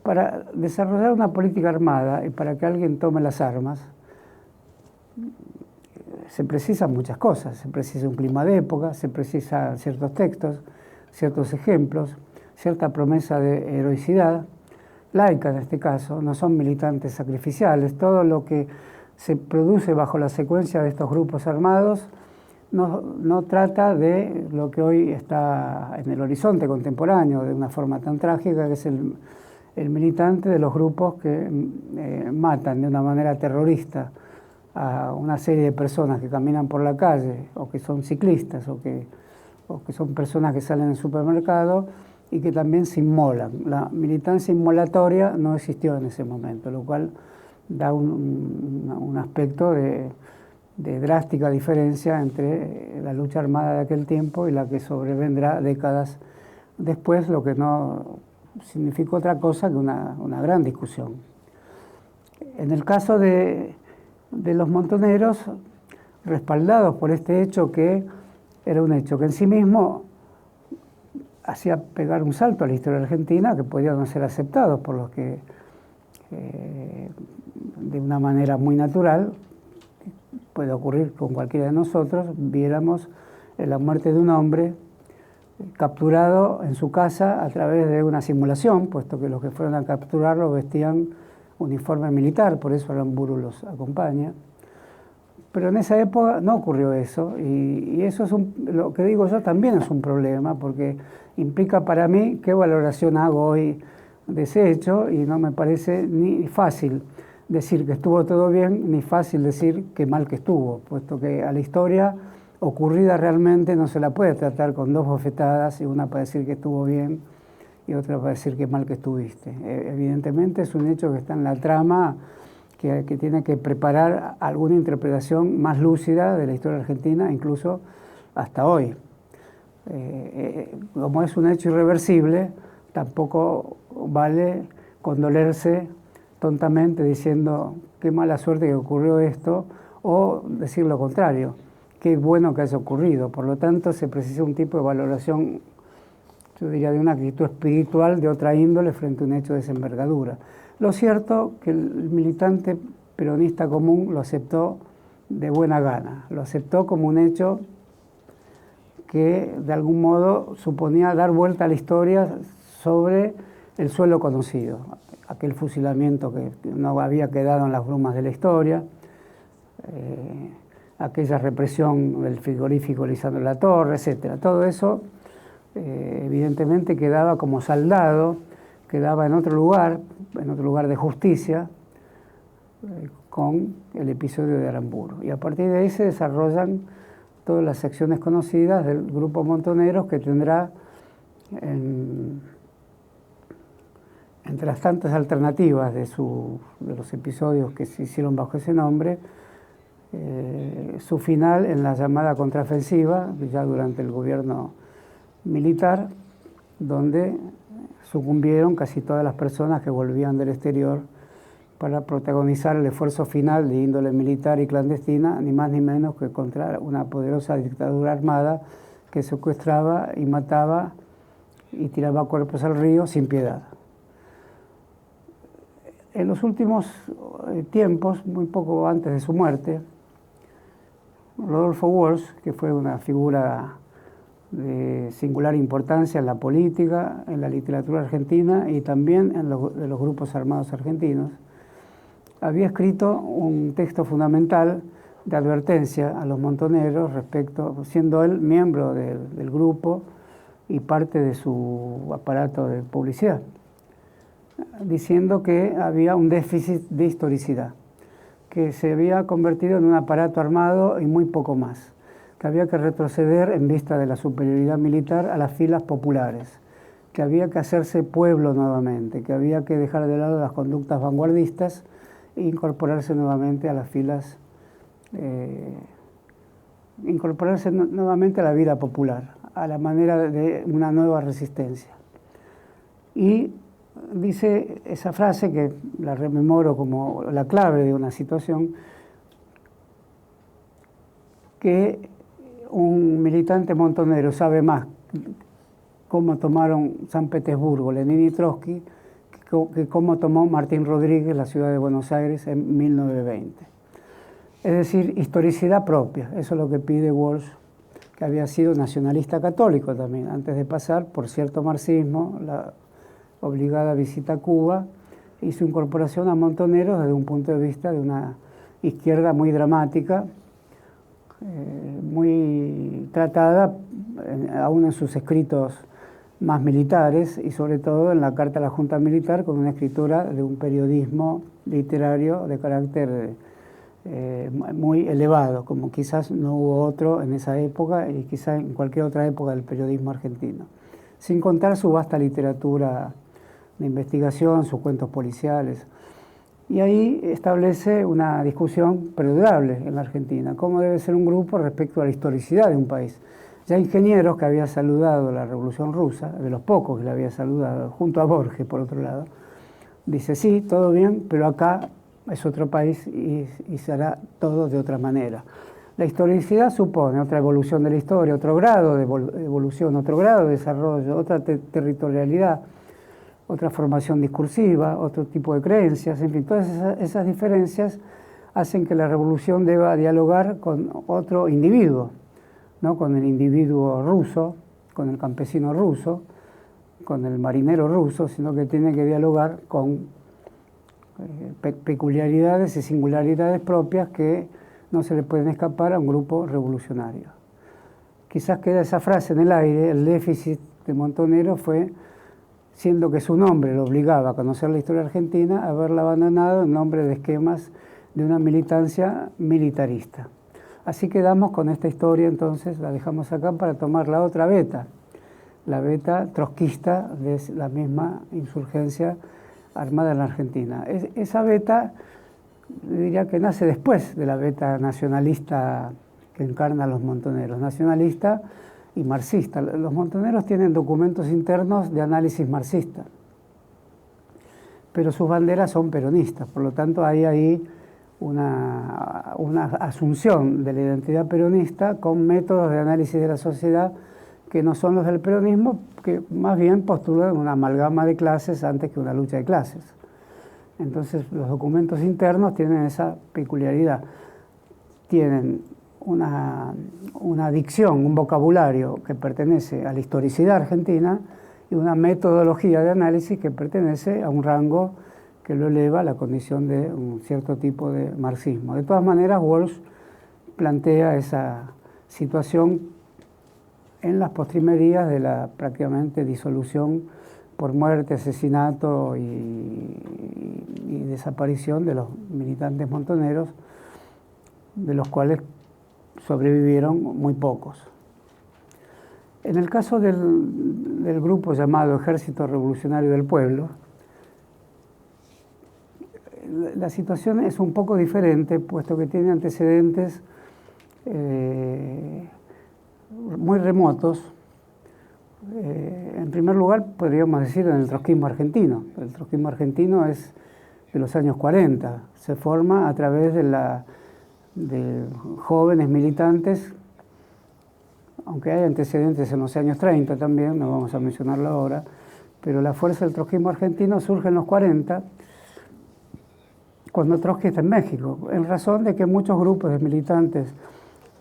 Para desarrollar una política armada y para que alguien tome las armas, se precisan muchas cosas. Se precisa un clima de época, se precisan ciertos textos, ciertos ejemplos, cierta promesa de heroicidad, laica en este caso, no son militantes sacrificiales. Todo lo que se produce bajo la secuencia de estos grupos armados no trata de lo que hoy está en el horizonte contemporáneo de una forma tan trágica, que es el militante de los grupos que matan de una manera terrorista a una serie de personas que caminan por la calle, o que son ciclistas, o que son personas que salen del supermercado y que también se inmolan. La militancia inmolatoria no existió en ese momento, lo cual da un aspecto de drástica diferencia entre la lucha armada de aquel tiempo y la que sobrevendrá décadas después, lo que no significa otra cosa que una gran discusión. En el caso de los montoneros, respaldados por este hecho, que era un hecho que en sí mismo hacía pegar un salto a la historia argentina, que podía no ser aceptado por los que de una manera muy natural, puede ocurrir con cualquiera de nosotros, viéramos la muerte de un hombre capturado en su casa a través de una simulación, puesto que los que fueron a capturarlo vestían uniforme militar, por eso Aramburu los acompaña. Pero en esa época no ocurrió eso, y eso es lo que digo yo también es un problema, porque implica para mí qué valoración hago hoy de ese hecho, y no me parece ni fácil decir que estuvo todo bien, ni fácil decir que mal que estuvo, puesto que a la historia ocurrida realmente no se la puede tratar con dos bofetadas, y una para decir que estuvo bien y otra para decir que mal que estuviste. Evidentemente es un hecho que está en la trama, que tiene que preparar alguna interpretación más lúcida de la historia argentina, incluso hasta hoy. Como es un hecho irreversible, tampoco vale condolerse tontamente diciendo qué mala suerte que ocurrió esto, o decir lo contrario, qué bueno que haya ocurrido. Por lo tanto, se precisa un tipo de valoración, yo diría, de una actitud espiritual de otra índole frente a un hecho de esa envergadura. Lo cierto que el militante peronista común lo aceptó de buena gana, lo aceptó como un hecho que de algún modo suponía dar vuelta a la historia sobre el suelo conocido, aquel fusilamiento que no había quedado en las brumas de la historia, aquella represión del frigorífico Lisandro Latorre, etc. Todo eso evidentemente quedaba como saldado, quedaba en otro lugar de justicia, con el episodio de Aramburu. Y a partir de ahí se desarrollan todas las secciones conocidas del grupo Montoneros, que tendrá, entre las tantas alternativas de los episodios que se hicieron bajo ese nombre, su final en la llamada contraofensiva, ya durante el gobierno militar, donde sucumbieron casi todas las personas que volvían del exterior para protagonizar el esfuerzo final de índole militar y clandestina, ni más ni menos que contra una poderosa dictadura armada que secuestraba y mataba y tiraba cuerpos al río sin piedad. En los últimos tiempos, muy poco antes de su muerte, Rodolfo Walsh, que fue una figura de singular importancia en la política, en la literatura argentina y también de los grupos armados argentinos, había escrito un texto fundamental de advertencia a los montoneros respecto, siendo él miembro del grupo y parte de su aparato de publicidad, diciendo que había un déficit de historicidad, que se había convertido en un aparato armado y muy poco más, que había que retroceder en vista de la superioridad militar a las filas populares, que había que hacerse pueblo nuevamente, que había que dejar de lado las conductas vanguardistas e incorporarse nuevamente a las filas, incorporarse nuevamente a la vida popular, a la manera de una nueva resistencia. Y dice esa frase, que la rememoro como la clave de una situación, que un militante montonero sabe más cómo tomaron San Petersburgo Lenin y Trotsky que cómo tomó Martín Rodríguez la ciudad de Buenos Aires en 1920. Es decir, historicidad propia, eso es lo que pide Walsh, que había sido nacionalista católico también, antes de pasar por cierto marxismo, la obligada visita a Cuba, y su incorporación a Montoneros desde un punto de vista de una izquierda muy dramática, muy tratada, aún en sus escritos más militares, y sobre todo en la Carta a la Junta Militar, con una escritura de un periodismo literario de carácter muy elevado, como quizás no hubo otro en esa época y quizás en cualquier otra época del periodismo argentino. Sin contar su vasta literatura de investigación, sus cuentos policiales. Y ahí establece una discusión perdurable en la Argentina, cómo debe ser un grupo respecto a la historicidad de un país. Ya Ingenieros, que había saludado la Revolución Rusa, de los pocos que la había saludado, junto a Borges, por otro lado, dice, sí, todo bien, pero acá es otro país y será todo de otra manera. La historicidad supone otra evolución de la historia, otro grado de evolución, otro grado de desarrollo, otra territorialidad, otra formación discursiva, otro tipo de creencias, en fin, todas esas diferencias hacen que la revolución deba dialogar con otro individuo, ¿no? Con el individuo ruso, con el campesino ruso, con el marinero ruso, sino que tiene que dialogar con peculiaridades y singularidades propias que no se le pueden escapar a un grupo revolucionario. Quizás queda esa frase en el aire, el déficit de Montonero fue, siendo que su nombre lo obligaba a conocer la historia argentina, haberla abandonado en nombre de esquemas de una militancia militarista. Así quedamos con esta historia, entonces la dejamos acá para tomar la otra beta, la beta trotskista de la misma insurgencia armada en la Argentina. Esa beta, diría que nace después de la beta nacionalista que encarna a los montoneros, nacionalista y marxista. Los montoneros tienen documentos internos de análisis marxista, pero sus banderas son peronistas, por lo tanto hay ahí una asunción de la identidad peronista con métodos de análisis de la sociedad que no son los del peronismo, que más bien postulan una amalgama de clases antes que una lucha de clases. Entonces los documentos internos tienen esa peculiaridad, tienen una dicción, un vocabulario que pertenece a la historicidad argentina y una metodología de análisis que pertenece a un rango que lo eleva a la condición de un cierto tipo de marxismo. De todas maneras, Walsh plantea esa situación en las postrimerías de la prácticamente disolución por muerte, asesinato y desaparición de los militantes montoneros, de los cuales sobrevivieron muy pocos. En el caso del grupo llamado Ejército Revolucionario del Pueblo, la situación es un poco diferente, puesto que tiene antecedentes muy remotos. En primer lugar, podríamos decir en el trotskismo argentino. El trotskismo argentino es de los años 40, se forma a través de jóvenes militantes, aunque hay antecedentes en los años 30 también, no vamos a mencionarlo ahora, pero la fuerza del trotskismo argentino surge en los 40, cuando Trotsky está en México, en razón de que muchos grupos de militantes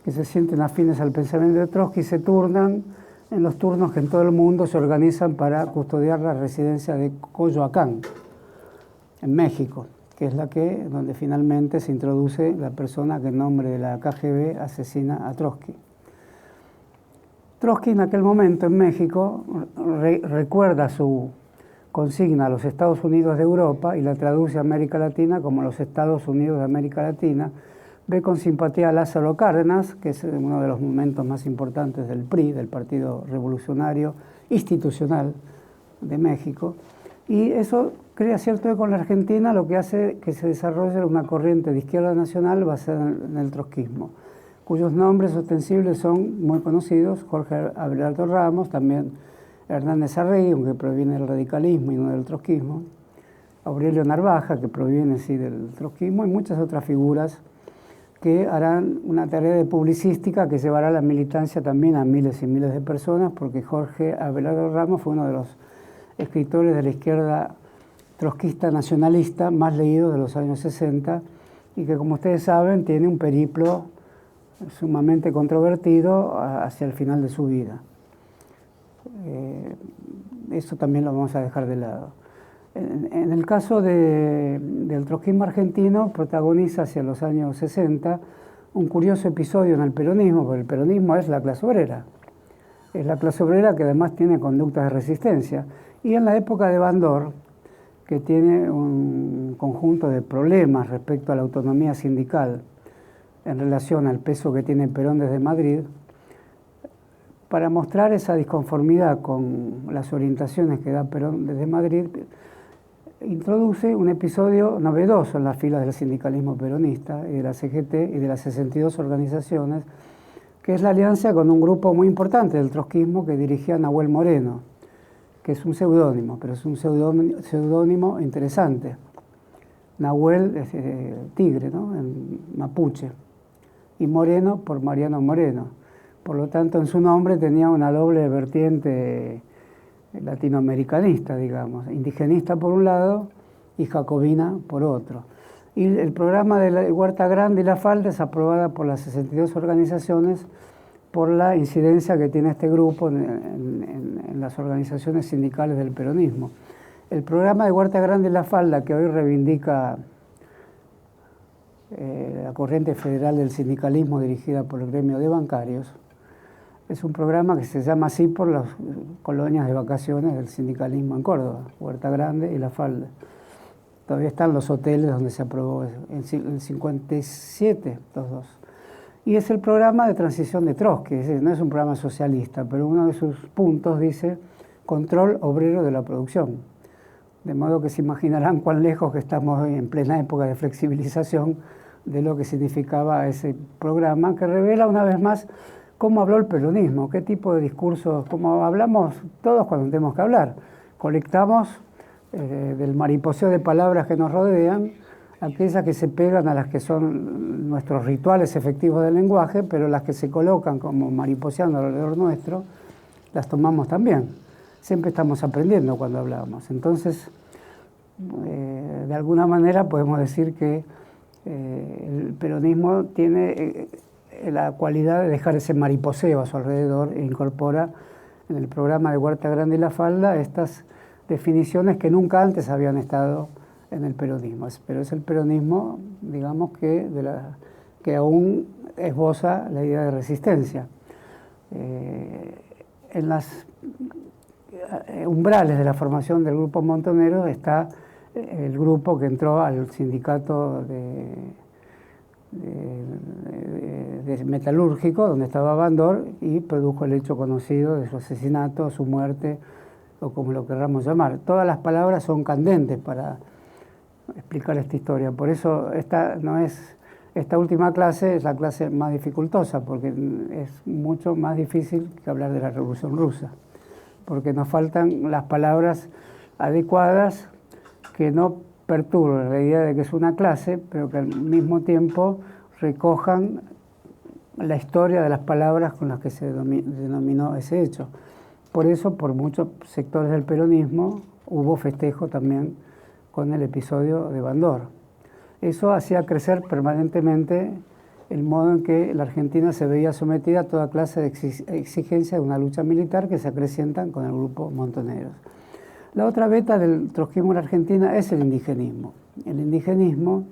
que se sienten afines al pensamiento de Trotsky se turnan en los turnos que en todo el mundo se organizan para custodiar la residencia de Coyoacán, en México, que es donde finalmente se introduce la persona que en nombre de la KGB asesina a Trotsky. Trotsky en aquel momento en México recuerda su consigna a los Estados Unidos de Europa y la traduce a América Latina como los Estados Unidos de América Latina. Ve con simpatía a Lázaro Cárdenas, que es uno de los momentos más importantes del PRI, del Partido Revolucionario Institucional de México, y eso crea cierto eco en la Argentina, lo que hace que se desarrolle una corriente de izquierda nacional basada en el trotskismo, cuyos nombres ostensibles son muy conocidos: Jorge Abelardo Ramos, también Hernández Arregui, aunque proviene del radicalismo y no del trotskismo, Aurelio Narvaja, que proviene sí del trotskismo, y muchas otras figuras que harán una tarea de publicística que llevará la militancia también a miles y miles de personas, porque Jorge Abelardo Ramos fue uno de los escritores de la izquierda trotskista nacionalista más leídos de los años 60 y que, como ustedes saben, tiene un periplo sumamente controvertido hacia el final de su vida. Eso también lo vamos a dejar de lado. En el caso del trotskismo argentino, protagoniza hacia los años 60 un curioso episodio en el peronismo, porque el peronismo es la clase obrera. Es la clase obrera que además tiene conductas de resistencia. Y en la época de Bandor, que tiene un conjunto de problemas respecto a la autonomía sindical en relación al peso que tiene Perón desde Madrid, para mostrar esa disconformidad con las orientaciones que da Perón desde Madrid, introduce un episodio novedoso en las filas del sindicalismo peronista y de la CGT y de las 62 organizaciones, que es la alianza con un grupo muy importante del trotskismo que dirigía Nahuel Moreno, que es un seudónimo, pero es un seudónimo interesante. Nahuel es tigre, ¿no?, en mapuche, y Moreno por Mariano Moreno. Por lo tanto, en su nombre tenía una doble vertiente latinoamericanista, digamos, indigenista por un lado y jacobina por otro. Y el programa de la Huerta Grande y La Falda es aprobada por las 62 organizaciones por la incidencia que tiene este grupo en las organizaciones sindicales del peronismo. El programa de Huerta Grande y La Falda, que hoy reivindica la corriente federal del sindicalismo dirigida por el gremio de bancarios, es un programa que se llama así por las colonias de vacaciones del sindicalismo en Córdoba, Huerta Grande y La Falda. Todavía están los hoteles donde se aprobó en el 57, los dos. Y es el programa de transición de Trotsky, es decir, no es un programa socialista, pero uno de sus puntos dice control obrero de la producción. De modo que se imaginarán cuán lejos que estamos hoy en plena época de flexibilización de lo que significaba ese programa, que revela una vez más cómo habló el peronismo, qué tipo de discursos, como hablamos todos cuando tenemos que hablar. Colectamos del mariposeo de palabras que nos rodean, aquellas que se pegan a las que son nuestros rituales efectivos del lenguaje, pero las que se colocan como mariposeando alrededor nuestro, las tomamos también. Siempre estamos aprendiendo cuando hablamos. Entonces, de alguna manera podemos decir que el peronismo tiene la cualidad de dejar ese mariposeo a su alrededor e incorpora en el programa de Huerta Grande y La Falda estas definiciones que nunca antes habían estado en el peronismo. Pero es el peronismo, digamos, que aún esboza la idea de resistencia. En las umbrales de la formación del Grupo Montonero está el grupo que entró al sindicato de metalúrgico, donde estaba Bandor, y produjo el hecho conocido de su asesinato, su muerte, o como lo querramos llamar. Todas las palabras son candentes para explicar esta historia. Por eso esta última clase es la clase más dificultosa, porque es mucho más difícil que hablar de la Revolución Rusa, porque nos faltan las palabras adecuadas que no perturben la idea de que es una clase, pero que al mismo tiempo recojan la historia de las palabras con las que se denominó ese hecho. Por eso, por muchos sectores del peronismo, hubo festejo también con el episodio de Bandor. Eso hacía crecer permanentemente el modo en que la Argentina se veía sometida a toda clase de exigencias de una lucha militar que se acrecientan con el Grupo Montoneros. La otra beta del trotskismo en la Argentina es el indigenismo. El indigenismo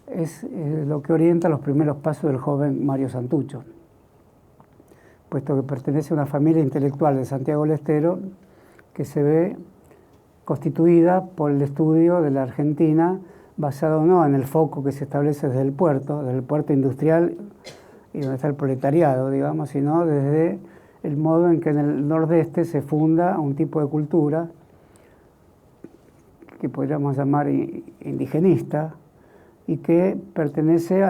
es lo que orienta los primeros pasos del joven Mario Santucho, puesto que pertenece a una familia intelectual de Santiago del Estero que se ve constituida por el estudio de la Argentina basado no en el foco que se establece desde el puerto industrial y donde está el proletariado, digamos, sino desde el modo en que en el nordeste se funda un tipo de cultura que podríamos llamar indigenista y que pertenece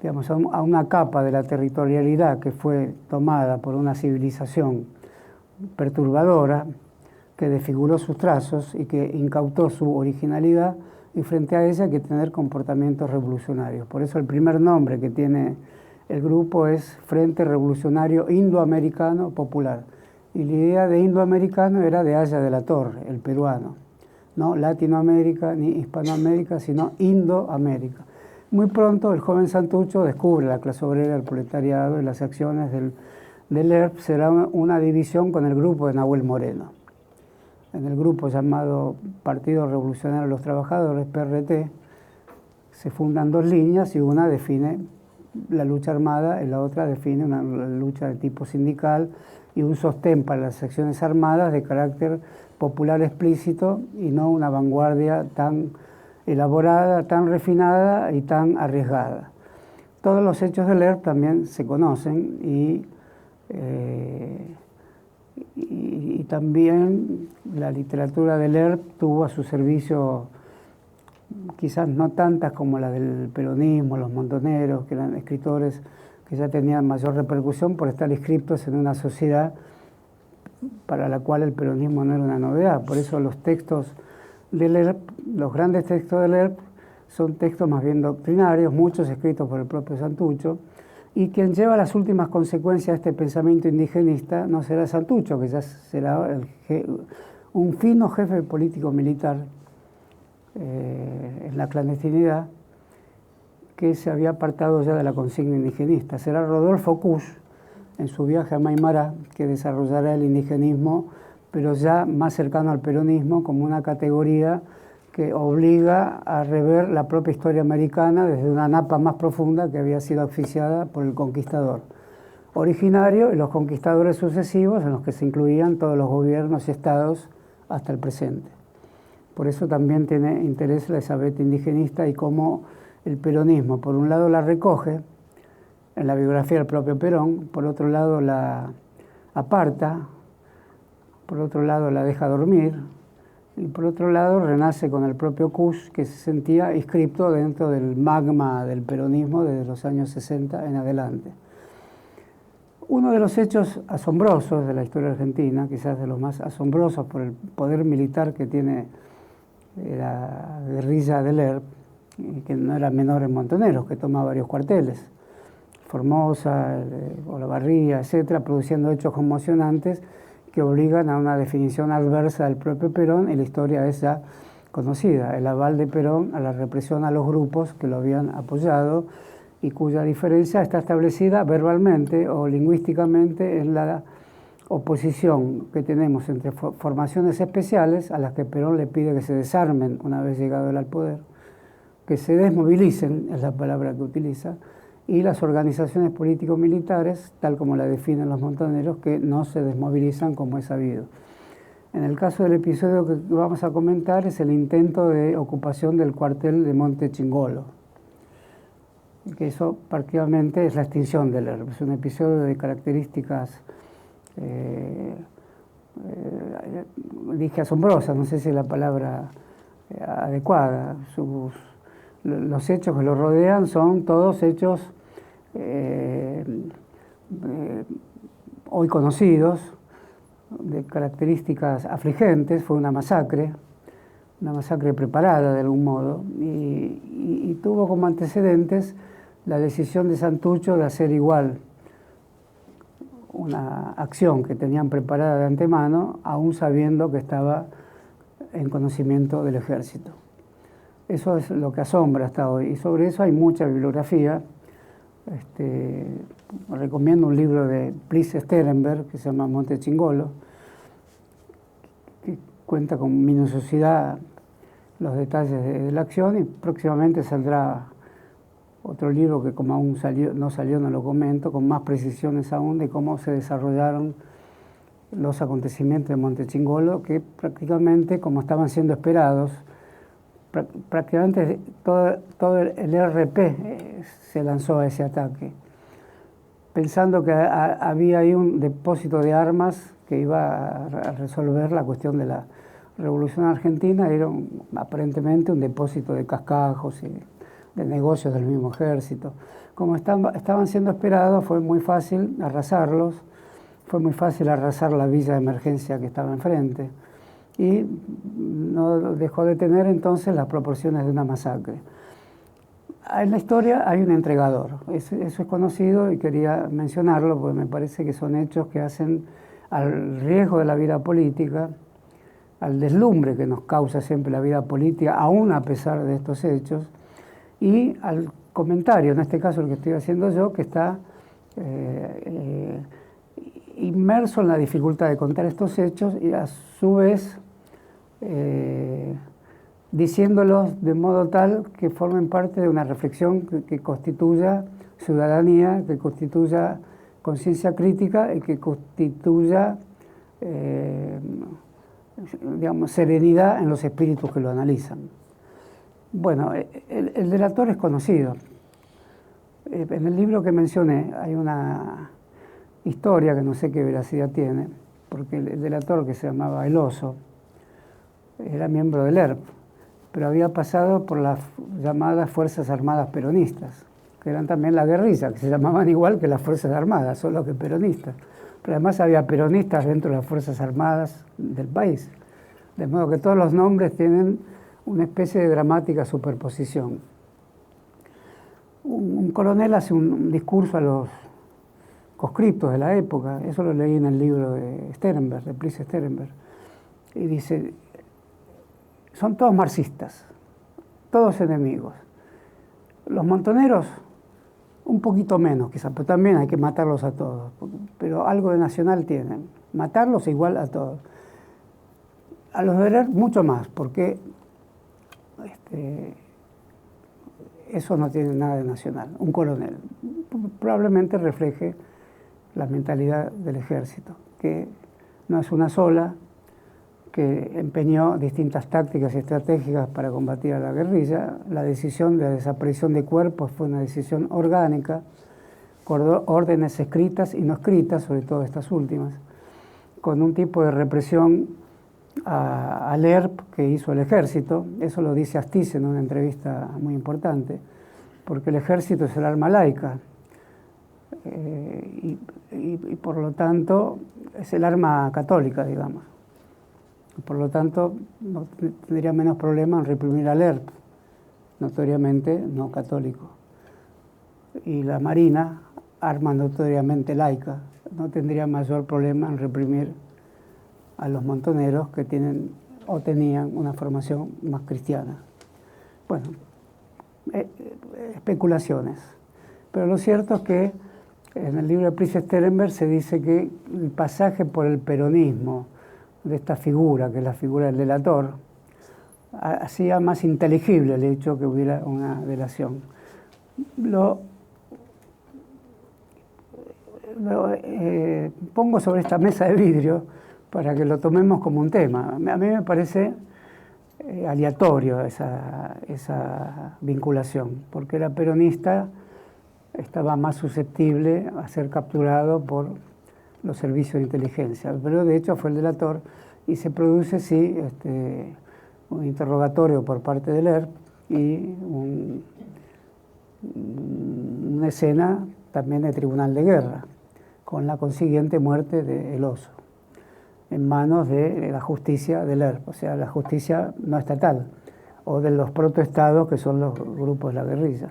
digamos, a una capa de la territorialidad que fue tomada por una civilización perturbadora que desfiguró sus trazos y que incautó su originalidad y frente a ella hay que tener comportamientos revolucionarios. Por eso el primer nombre que tiene el grupo es Frente Revolucionario Indoamericano Popular. Y la idea de indoamericano era de Haya de la Torre, el peruano. No Latinoamérica ni Hispanoamérica, sino Indoamérica. Muy pronto el joven Santucho descubre la clase obrera, el proletariado y las acciones del ERP será una división con el grupo de Nahuel Moreno. En el grupo llamado Partido Revolucionario de los Trabajadores, PRT, se fundan dos líneas y una define la lucha armada y la otra define una lucha de tipo sindical y un sostén para las acciones armadas de carácter popular explícito y no una vanguardia tan elaborada, tan refinada y tan arriesgada. Todos los hechos del ERP también se conocen y también la literatura del ERP tuvo a su servicio quizás no tantas como la del peronismo, los montoneros, que eran escritores que ya tenían mayor repercusión por estar inscriptos en una sociedad para la cual el peronismo no era una novedad. Por eso los textos del ERP, los grandes textos del ERP, son textos más bien doctrinarios, muchos escritos por el propio Santucho, y quien lleva las últimas consecuencias de este pensamiento indigenista no será Santucho, que ya será un fino jefe político militar en la clandestinidad, que se había apartado ya de la consigna indigenista. Será Rodolfo Kusch, en su viaje a Maimará, que desarrollará el indigenismo, pero ya más cercano al peronismo, como una categoría que obliga a rever la propia historia americana desde una napa más profunda que había sido asfixiada por el conquistador originario y los conquistadores sucesivos, en los que se incluían todos los gobiernos y estados hasta el presente. Por eso también tiene interés la Elizabeth indigenista y cómo el peronismo, por un lado, la recoge en la biografía del propio Perón, por otro lado la aparta, por otro lado la deja dormir, y por otro lado renace con el propio Kusch, que se sentía inscripto dentro del magma del peronismo desde los años 60 en adelante. Uno de los hechos asombrosos de la historia argentina, quizás de los más asombrosos por el poder militar que tiene la guerrilla del ERP, que no era menor en Montoneros, que toma varios cuarteles, Formosa, Olavarría, etcétera, produciendo hechos conmocionantes que obligan a una definición adversa del propio Perón, y la historia es ya conocida, el aval de Perón a la represión a los grupos que lo habían apoyado y cuya diferencia está establecida verbalmente o lingüísticamente en la oposición que tenemos entre formaciones especiales, a las que Perón le pide que se desarmen una vez llegado él al poder, que se desmovilicen, es la palabra que utiliza, y las organizaciones político-militares, tal como la definen los montoneros, que no se desmovilizan como es sabido. En el caso del episodio que vamos a comentar es el intento de ocupación del cuartel de Monte Chingolo, que eso prácticamente es la extinción del ERP. Es un episodio de características, dije asombrosas, no sé si es la palabra adecuada. Los hechos que lo rodean son todos hechos hoy conocidos, de características afligentes. Fue una masacre preparada de algún modo, y tuvo como antecedentes la decisión de Santucho de hacer igual una acción que tenían preparada de antemano, aún sabiendo que estaba en conocimiento del ejército. Eso es lo que asombra hasta hoy, y sobre eso hay mucha bibliografía. Recomiendo un libro de Plis Sterenberg que se llama Monte Chingolo, que cuenta con minuciosidad los detalles de la acción, y próximamente saldrá otro libro que, como aún no salió, no lo comento, con más precisiones aún de cómo se desarrollaron los acontecimientos de Monte Chingolo, que prácticamente, como estaban siendo esperados, prácticamente todo el RP se lanzó a ese ataque, pensando que había ahí un depósito de armas que iba a resolver la cuestión de la Revolución Argentina. Era aparentemente un depósito de cascajos y de negocios del mismo ejército. Como estaban siendo esperados, fue muy fácil arrasarlos, fue muy fácil arrasar la villa de emergencia que estaba enfrente. y no dejó de tener entonces las proporciones de una masacre. En la historia hay un entregador, eso es conocido y quería mencionarlo porque me parece que son hechos que hacen al riesgo de la vida política, al deslumbre que nos causa siempre la vida política, aún a pesar de estos hechos, y al comentario, en este caso el que estoy haciendo yo, que está inmerso en la dificultad de contar estos hechos y a su vez diciéndolos de modo tal que formen parte de una reflexión que constituya ciudadanía, que constituya conciencia crítica y que constituya digamos, serenidad en los espíritus que lo analizan. Bueno, el delator es conocido. En el libro que mencioné hay una historia que no sé qué veracidad tiene, porque el delator, que se llamaba El Oso, era miembro del ERP, pero había pasado por las llamadas Fuerzas Armadas Peronistas, que eran también la guerrilla, que se llamaban igual que las Fuerzas Armadas, solo que peronistas. Pero además había peronistas dentro de las Fuerzas Armadas del país. De modo que todos los nombres tienen una especie de dramática superposición. Un coronel hace un discurso a los conscriptos de la época, eso lo leí en el libro de Sterenberg, de Pris Sterenberg, y dice, son todos marxistas, todos enemigos. Los montoneros, un poquito menos quizás, pero también hay que matarlos a todos, pero algo de nacional tienen, matarlos igual a todos. A los de ERP mucho más, porque eso no tiene nada de nacional. Un coronel probablemente refleje la mentalidad del ejército, que no es una sola, que empeñó distintas tácticas y estratégicas para combatir a la guerrilla. La decisión de la desaparición de cuerpos fue una decisión orgánica, con órdenes escritas y no escritas, sobre todo estas últimas, con un tipo de represión al ERP que hizo el ejército. Eso lo dice Astiz en una entrevista muy importante, porque el ejército es el arma laica y por lo tanto es el arma católica, digamos. Por lo tanto, no tendría menos problema en reprimir al ERP, notoriamente no católico. Y la Marina, arma notoriamente laica, no tendría mayor problema en reprimir a los montoneros que tienen o tenían una formación más cristiana. Bueno, especulaciones. Pero lo cierto es que en el libro de Pris Sterenberg se dice que el pasaje por el peronismo de esta figura, que es la figura del delator, hacía más inteligible el hecho que hubiera una delación. Pongo sobre esta mesa de vidrio para que lo tomemos como un tema. A mí me parece aleatorio esa vinculación, porque era peronista, estaba más susceptible a ser capturado por los servicios de inteligencia, pero de hecho fue el delator y se produce, sí, un interrogatorio por parte del ERP y una escena también de tribunal de guerra, con la consiguiente muerte de El Oso, en manos de la justicia del ERP, o sea, la justicia no estatal, o de los protoestados que son los grupos de la guerrilla.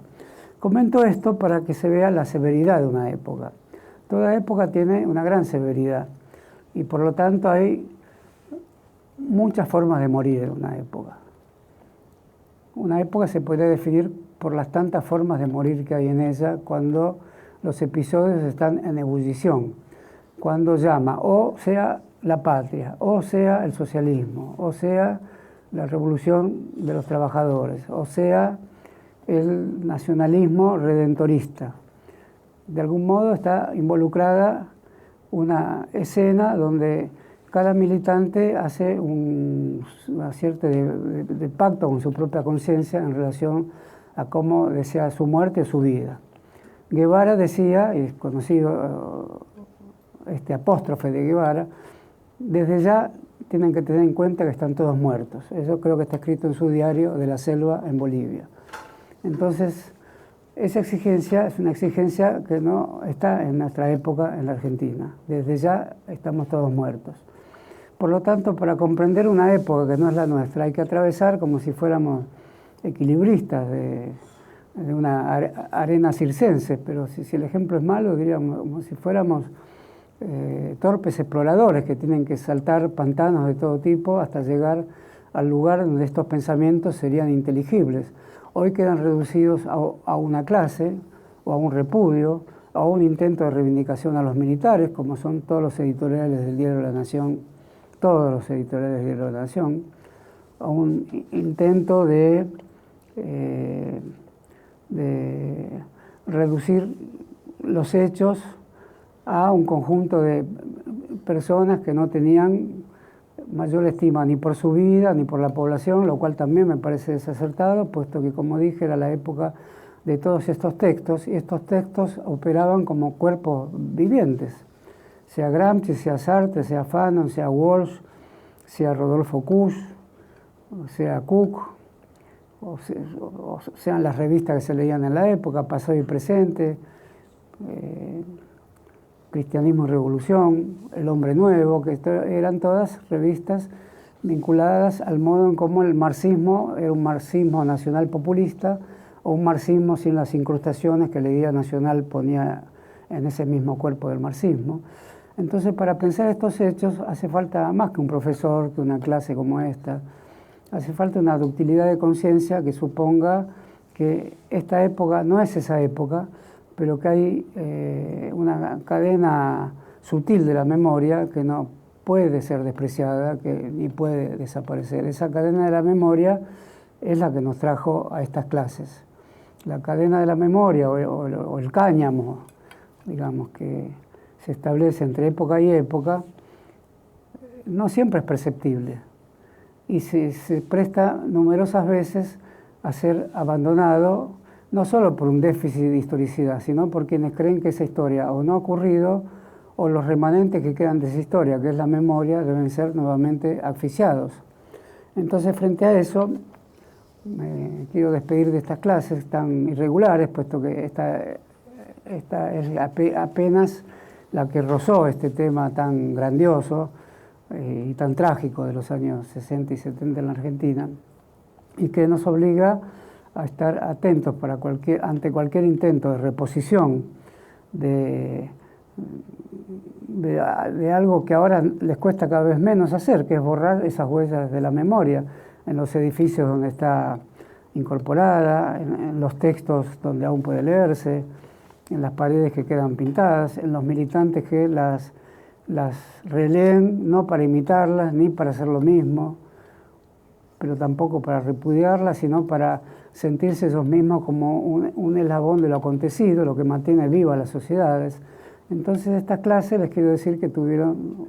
Comento esto para que se vea la severidad de una época. Toda época tiene una gran severidad y por lo tanto hay muchas formas de morir en una época. Una época se puede definir por las tantas formas de morir que hay en ella cuando los episodios están en ebullición, cuando llama o sea la patria, o sea el socialismo, o sea la revolución de los trabajadores, o sea el nacionalismo redentorista. De algún modo está involucrada una escena donde cada militante hace una cierta de pacto con su propia conciencia en relación a cómo desea su muerte o su vida. Guevara decía, y es conocido este apóstrofe de Guevara, desde ya tienen que tener en cuenta que están todos muertos. Eso creo que está escrito en su diario de la selva en Bolivia. Entonces, esa exigencia es una exigencia que no está en nuestra época en la Argentina. Desde ya estamos todos muertos. Por lo tanto, para comprender una época que no es la nuestra, hay que atravesar como si fuéramos equilibristas de una arena circense, pero si el ejemplo es malo, diríamos como si fuéramos torpes exploradores que tienen que saltar pantanos de todo tipo hasta llegar al lugar donde estos pensamientos serían inteligibles. Hoy quedan reducidos a una clase o a un repudio, a un intento de reivindicación a los militares, como son todos los editoriales del Diario de la Nación, todos los editoriales del Diario de la Nación, a un intento de reducir los hechos a un conjunto de personas que no tenían mayor estima ni por su vida ni por la población, lo cual también me parece desacertado, puesto que, como dije, era la época de todos estos textos, y estos textos operaban como cuerpos vivientes, sea Gramsci, sea Sartre, sea Fanon, sea Walsh, sea Rodolfo Kusch, sea Cook, o sean las revistas que se leían en la época, Pasado y Presente, Cristianismo y Revolución, El Hombre Nuevo, que eran todas revistas vinculadas al modo en cómo el marxismo era un marxismo nacional populista o un marxismo sin las incrustaciones que la idea nacional ponía en ese mismo cuerpo del marxismo. Entonces, para pensar estos hechos hace falta más que un profesor, que una clase como esta. Hace falta una ductilidad de conciencia que suponga que esta época no es esa época, pero que hay una cadena sutil de la memoria que no puede ser despreciada, que ni puede desaparecer. Esa cadena de la memoria es la que nos trajo a estas clases. La cadena de la memoria o el cáñamo, digamos, que se establece entre época y época, no siempre es perceptible y se presta numerosas veces a ser abandonado, no solo por un déficit de historicidad, sino por quienes creen que esa historia o no ha ocurrido, o los remanentes que quedan de esa historia, que es la memoria, deben ser nuevamente asfixiados. Entonces, frente a eso, me quiero despedir de estas clases tan irregulares, puesto que esta es apenas la que rozó este tema tan grandioso y tan trágico de los años 60 y 70 en la Argentina, y que nos obliga a estar atentos ante cualquier intento de reposición de algo que ahora les cuesta cada vez menos hacer, que es borrar esas huellas de la memoria en los edificios donde está incorporada, en los textos donde aún puede leerse, en las paredes que quedan pintadas, en los militantes que las releen no para imitarlas ni para hacer lo mismo, pero tampoco para repudiarlas, sino para sentirse ellos mismos como un eslabón de lo acontecido, lo que mantiene vivas las sociedades. Entonces, estas clases les quiero decir que tuvieron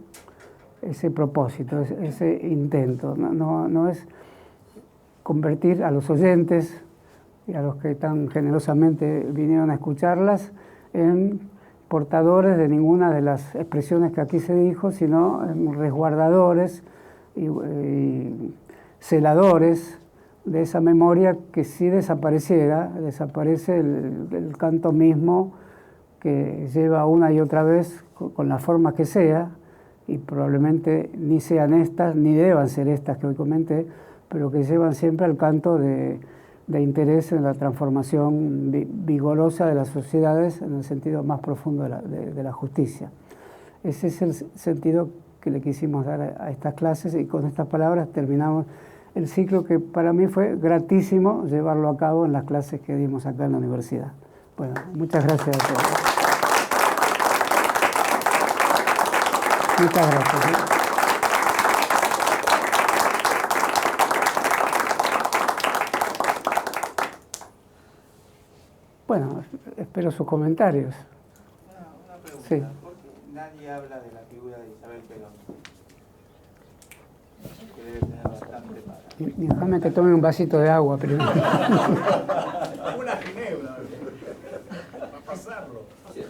ese propósito, ese intento. No es convertir a los oyentes y a los que tan generosamente vinieron a escucharlas en portadores de ninguna de las expresiones que aquí se dijo, sino en resguardadores y celadores de esa memoria que si desapareciera, desaparece el canto mismo que lleva una y otra vez con la forma que sea, y probablemente ni sean estas, ni deban ser estas que hoy comenté, pero que llevan siempre al canto de interés en la transformación vigorosa de las sociedades en el sentido más profundo de la justicia. Ese es el sentido que le quisimos dar a estas clases, y con estas palabras terminamos el ciclo que para mí fue gratísimo llevarlo a cabo en las clases que dimos acá en la universidad. Bueno, muchas gracias a todos. Muchas gracias. Bueno, espero sus comentarios. Una pregunta. Sí. ¿Por qué nadie habla de la figura de Isabel Perón? Que debe tener bastante para... Déjame que tome un vasito de agua primero. Una ginebra, para pasarlo. Es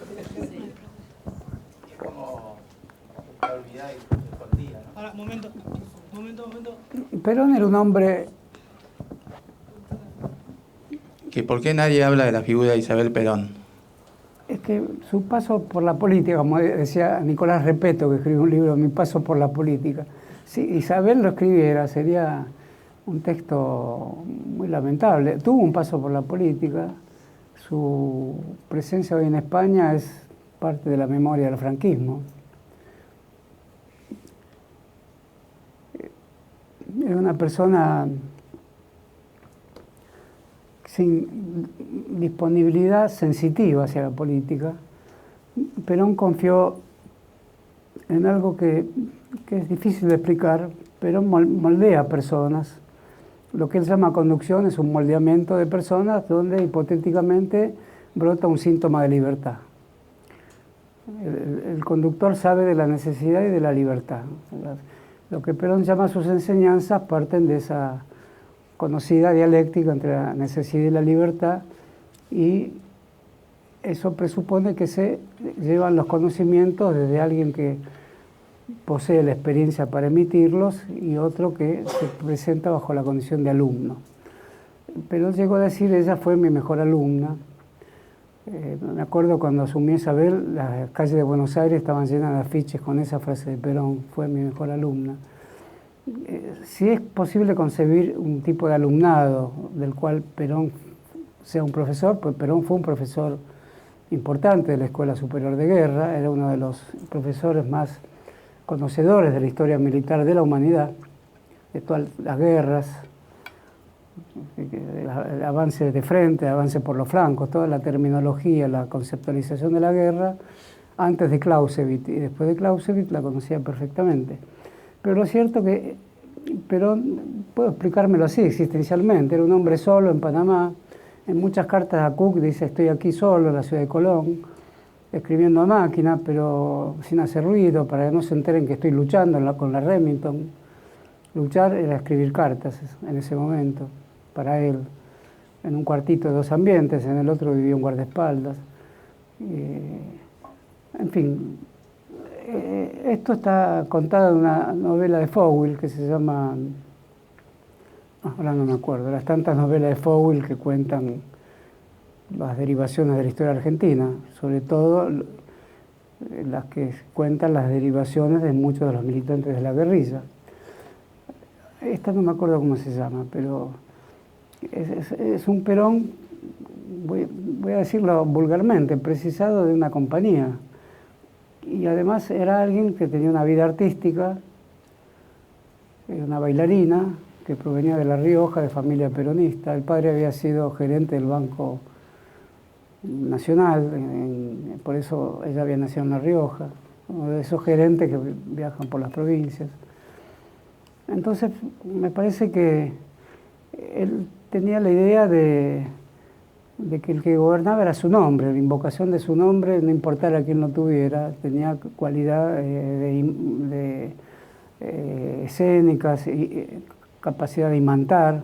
como para olvidar y escondida, ¿no? Ahora, momento. Perón era un hombre... Que ¿por qué nadie habla de la figura de Isabel Perón? Es que su paso por la política, como decía Nicolás Repetto, que escribió un libro, Mi paso por la política, si Isabel lo escribiera, sería un texto muy lamentable. Tuvo un paso por la política, su presencia hoy en España es parte de la memoria del franquismo. Es una persona sin disponibilidad sensitiva hacia la política. Perón confió en algo que es difícil de explicar. Perón moldea personas. Lo que él llama conducción es un moldeamiento de personas donde hipotéticamente brota un síntoma de libertad. El conductor sabe de la necesidad y de la libertad. Lo que Perón llama sus enseñanzas parten de esa conocida dialéctica entre la necesidad y la libertad, y eso presupone que se llevan los conocimientos desde alguien que posee la experiencia para emitirlos y otro que se presenta bajo la condición de alumno. Perón llegó a decir, ella fue mi mejor alumna. Me acuerdo cuando asumí Isabel, las calles de Buenos Aires estaban llenas de afiches con esa frase de Perón, fue mi mejor alumna. Si es posible concebir un tipo de alumnado del cual Perón sea un profesor, pues Perón fue un profesor importante de la Escuela Superior de Guerra, era uno de los profesores más conocedores de la historia militar de la humanidad, de todas las guerras, el avance de frente, el avance por los flancos, toda la terminología, la conceptualización de la guerra, antes de Clausewitz y después de Clausewitz la conocía perfectamente. Pero lo cierto que Perón, puedo explicármelo así existencialmente, era un hombre solo en Panamá. En muchas cartas a Cook dice, estoy aquí solo en la ciudad de Colón, escribiendo a máquina, pero sin hacer ruido, para que no se enteren que estoy luchando con la Remington. Luchar era escribir cartas en ese momento, para él, en un cuartito de 2 ambientes, en el otro vivía un guardaespaldas. En fin, esto está contado en una novela de Fowell que se llama, ahora no me acuerdo, las tantas novelas de Fowell que cuentan las derivaciones de la historia argentina, sobre todo las que cuentan las derivaciones de muchos de los militantes de la guerrilla. Esta no me acuerdo cómo se llama, pero es un Perón, voy a decirlo vulgarmente, precisado de una compañía. Y además era alguien que tenía una vida artística, era una bailarina que provenía de La Rioja, de familia peronista. El padre había sido gerente del Banco Nacional, por eso ella había nacido en La Rioja, uno de esos gerentes que viajan por las provincias. Entonces me parece que él tenía la idea de que el que gobernaba era su nombre, la invocación de su nombre, no importara quién lo tuviera, tenía cualidad escénicas, capacidad de imantar,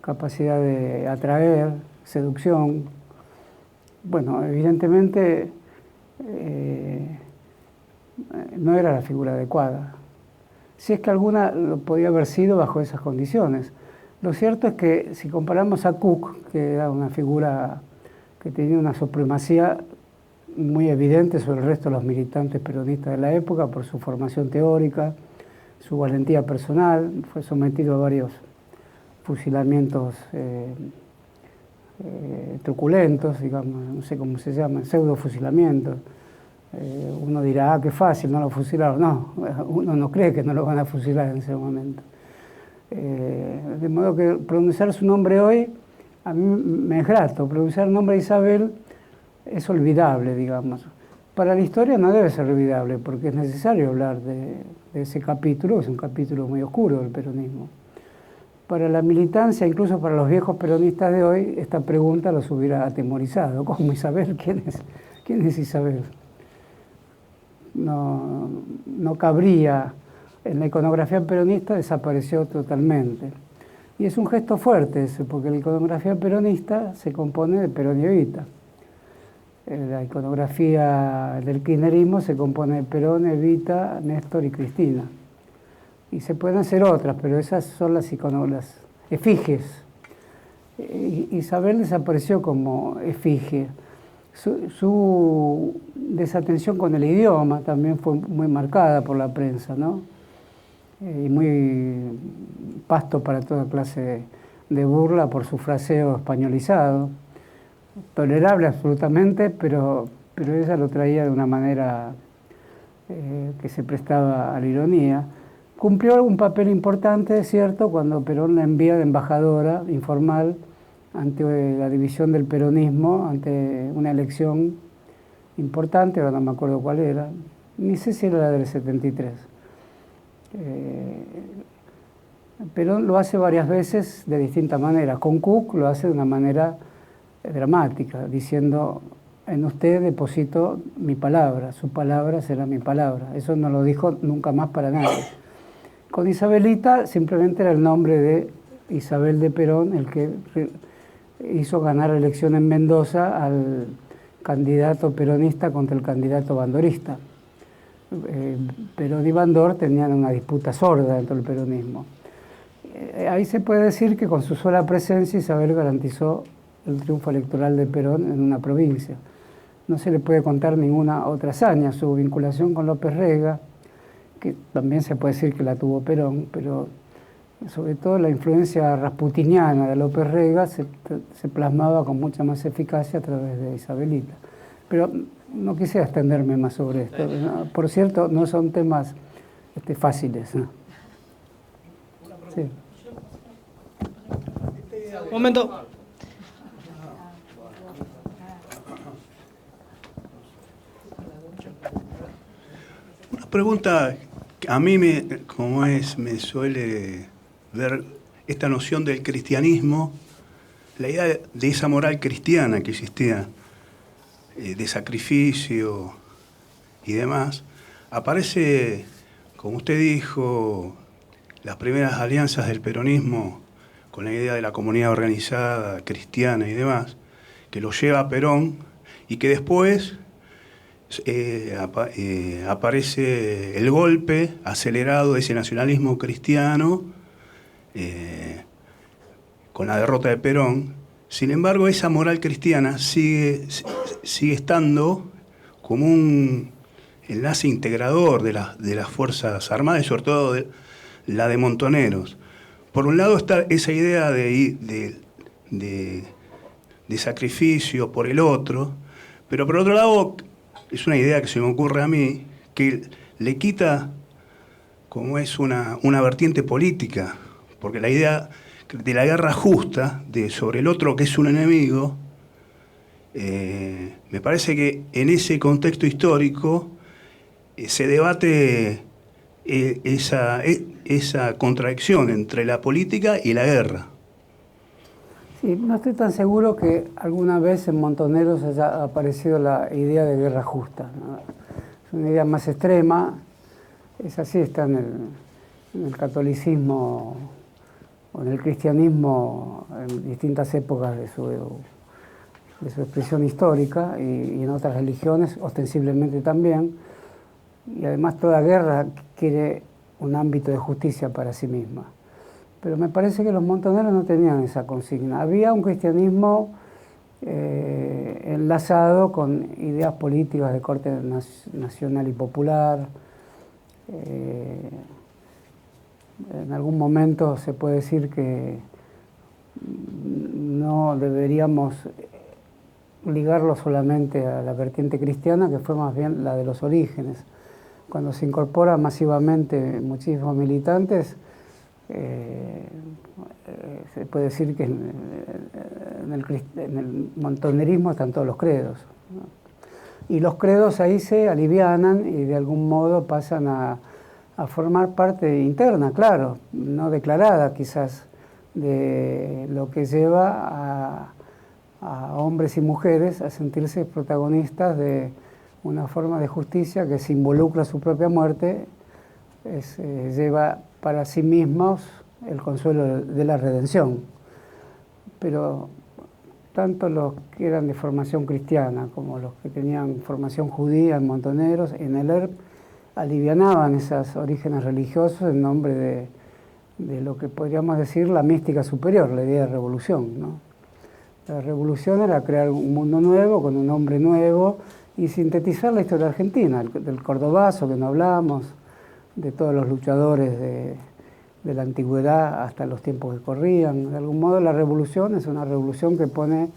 capacidad de atraer, seducción. Bueno, evidentemente no era la figura adecuada. Si es que alguna lo podía haber sido bajo esas condiciones. Lo cierto es que si comparamos a Cook, que era una figura que tenía una supremacía muy evidente sobre el resto de los militantes peronistas de la época por su formación teórica, su valentía personal, fue sometido a varios fusilamientos truculentos, digamos, no sé cómo se llaman, pseudo-fusilamientos. Uno dirá, qué fácil, no lo fusilaron. No, uno no cree que no lo van a fusilar en ese momento. De modo que pronunciar su nombre hoy a mí me es grato. Pronunciar el nombre de Isabel es olvidable, digamos. Para la historia no debe ser olvidable, porque es necesario hablar de ese capítulo, es un capítulo muy oscuro del peronismo. Para la militancia, incluso para los viejos peronistas de hoy, esta pregunta los hubiera atemorizado. ¿Cómo Isabel? ¿Quién es Isabel? No cabría. En la iconografía peronista desapareció totalmente. Y es un gesto fuerte ese, porque la iconografía peronista se compone de Perón y Evita. La iconografía del kirchnerismo se compone de Perón, Evita, Néstor y Cristina. Y se pueden hacer otras, pero esas son las efigies. Isabel desapareció como efigie. Su desatención con el idioma también fue muy marcada por la prensa, ¿no? Y muy pasto para toda clase de burla por su fraseo españolizado, tolerable absolutamente, pero ella lo traía de una manera que se prestaba a la ironía. Cumplió algún papel importante, es cierto, cuando Perón la envía de embajadora informal ante la división del peronismo, ante una elección importante, ahora no me acuerdo cuál era, ni sé si era la del 73. Perón lo hace varias veces de distintas maneras. Con Cook lo hace de una manera dramática, diciendo: en usted deposito mi palabra, su palabra será mi palabra. Eso no lo dijo nunca más para nadie. Con Isabelita simplemente era el nombre de Isabel de Perón el que hizo ganar la elección en Mendoza al candidato peronista contra el candidato bandorista. Perón y Bandor tenían una disputa sorda dentro del peronismo. Ahí se puede decir que con su sola presencia Isabel garantizó el triunfo electoral de Perón en una provincia. No se le puede contar ninguna otra hazaña. Su vinculación con López Rega, que también se puede decir que la tuvo Perón, pero sobre todo la influencia rasputiniana de López Rega se plasmaba con mucha más eficacia a través de Isabelita. Pero no quisiera extenderme más sobre esto. ¿No? Por cierto, no son temas fáciles, ¿no? Sí. Un momento. Una pregunta que a mí me suele ver esta noción del cristianismo, la idea de esa moral cristiana que existía, de sacrificio y demás, aparece, como usted dijo, las primeras alianzas del peronismo con la idea de la comunidad organizada, cristiana y demás, que lo lleva a Perón y que después aparece el golpe acelerado de ese nacionalismo cristiano con la derrota de Perón. Sin embargo, esa moral cristiana sigue estando como un enlace integrador de las Fuerzas Armadas y sobre todo de la de Montoneros. Por un lado está esa idea de sacrificio por el otro, pero por otro lado es una idea que se me ocurre a mí, que le quita como es una vertiente política, porque la idea de la guerra justa sobre el otro que es un enemigo, me parece que en ese contexto histórico se debate esa contradicción entre la política y la guerra. Sí, no estoy tan seguro que alguna vez en Montoneros haya aparecido la idea de guerra justa, ¿no? Es una idea más extrema, es así, está en el catolicismo o en el cristianismo en distintas épocas de su expresión histórica y en otras religiones ostensiblemente también. Y además toda guerra quiere un ámbito de justicia para sí misma. Pero me parece que los montoneros no tenían esa consigna. Había un cristianismo enlazado con ideas políticas de corte nacional y popular. En algún momento se puede decir que no deberíamos ligarlo solamente a la vertiente cristiana, que fue más bien la de los orígenes. Cuando se incorporan masivamente muchísimos militantes, se puede decir que en el montonerismo están todos los credos, ¿no? Y los credos ahí se alivianan y de algún modo pasan a formar parte interna, claro, no declarada quizás, de lo que lleva a hombres y mujeres a sentirse protagonistas de una forma de justicia que, se involucra su propia muerte, lleva para sí mismos el consuelo de la redención. Pero tanto los que eran de formación cristiana como los que tenían formación judía en Montoneros, en el ERP, alivianaban esos orígenes religiosos en nombre de lo que podríamos decir la mística superior, la idea de revolución, ¿no? La revolución era crear un mundo nuevo con un hombre nuevo y sintetizar la historia argentina, del Cordobazo que no hablamos, de todos los luchadores de la antigüedad hasta los tiempos que corrían. De algún modo la revolución es una revolución que pone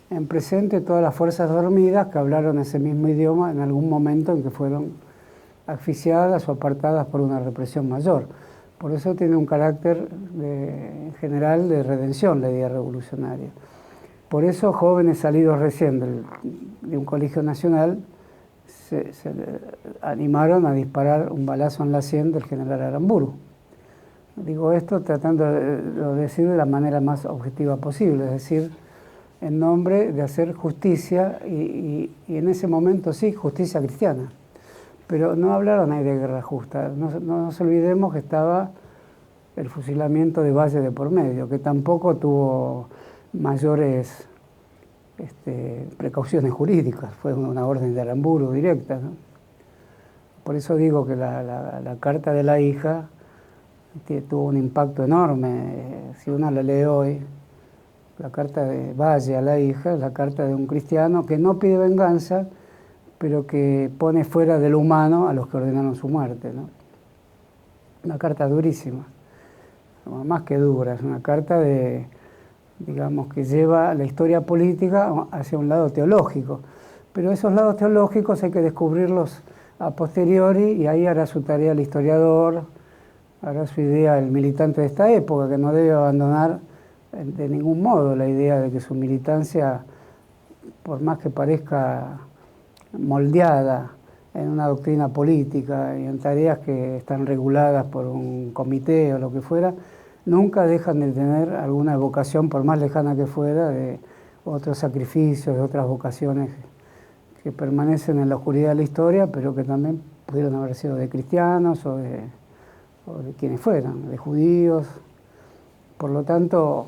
en presente todas las fuerzas dormidas que hablaron ese mismo idioma en algún momento en que fueron asfixiadas o apartadas por una represión mayor. Por eso tiene un carácter en general de redención la idea revolucionaria. Por eso jóvenes salidos recién de un colegio nacional se animaron a disparar un balazo en la sien del general Aramburu. Digo esto tratando de decir de la manera más objetiva posible, es decir, en nombre de hacer justicia y en ese momento sí, justicia cristiana. Pero no hablaron ahí de guerra justa. No nos olvidemos que estaba el fusilamiento de Valle de por medio, que tampoco tuvo mayores precauciones jurídicas, fue una orden de Aramburu directa, ¿no? Por eso digo que la carta de la hija tuvo un impacto enorme. Si uno la lee hoy, la carta de Valle a la hija es la carta de un cristiano que no pide venganza, pero que pone fuera de lo humano a los que ordenaron su muerte, ¿no? Una carta durísima, más que dura, es una carta digamos, que lleva la historia política hacia un lado teológico. Pero esos lados teológicos hay que descubrirlos a posteriori y ahí hará su tarea el historiador, hará su idea el militante de esta época, que no debe abandonar de ningún modo la idea de que su militancia, por más que parezca moldeada en una doctrina política y en tareas que están reguladas por un comité o lo que fuera, nunca dejan de tener alguna evocación, por más lejana que fuera, de otros sacrificios, de otras vocaciones que permanecen en la oscuridad de la historia, pero que también pudieron haber sido de cristianos o de quienes fueran, de judíos. Por lo tanto,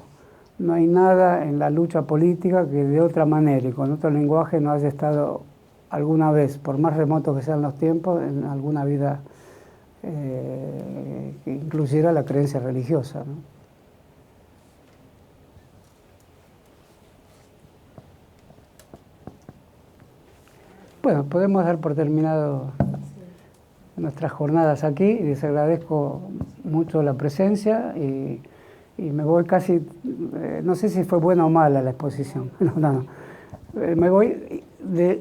no hay nada en la lucha política que de otra manera y con otro lenguaje no haya estado alguna vez, por más remotos que sean los tiempos, en alguna vida que incluyera la creencia religiosa, ¿no? Bueno, podemos dar por terminado nuestras jornadas aquí y les agradezco mucho la presencia y me voy casi, no sé si fue buena o mala la exposición, no. Me voy,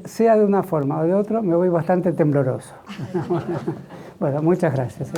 sea de una forma o de otra, me voy bastante tembloroso. Bueno, muchas gracias.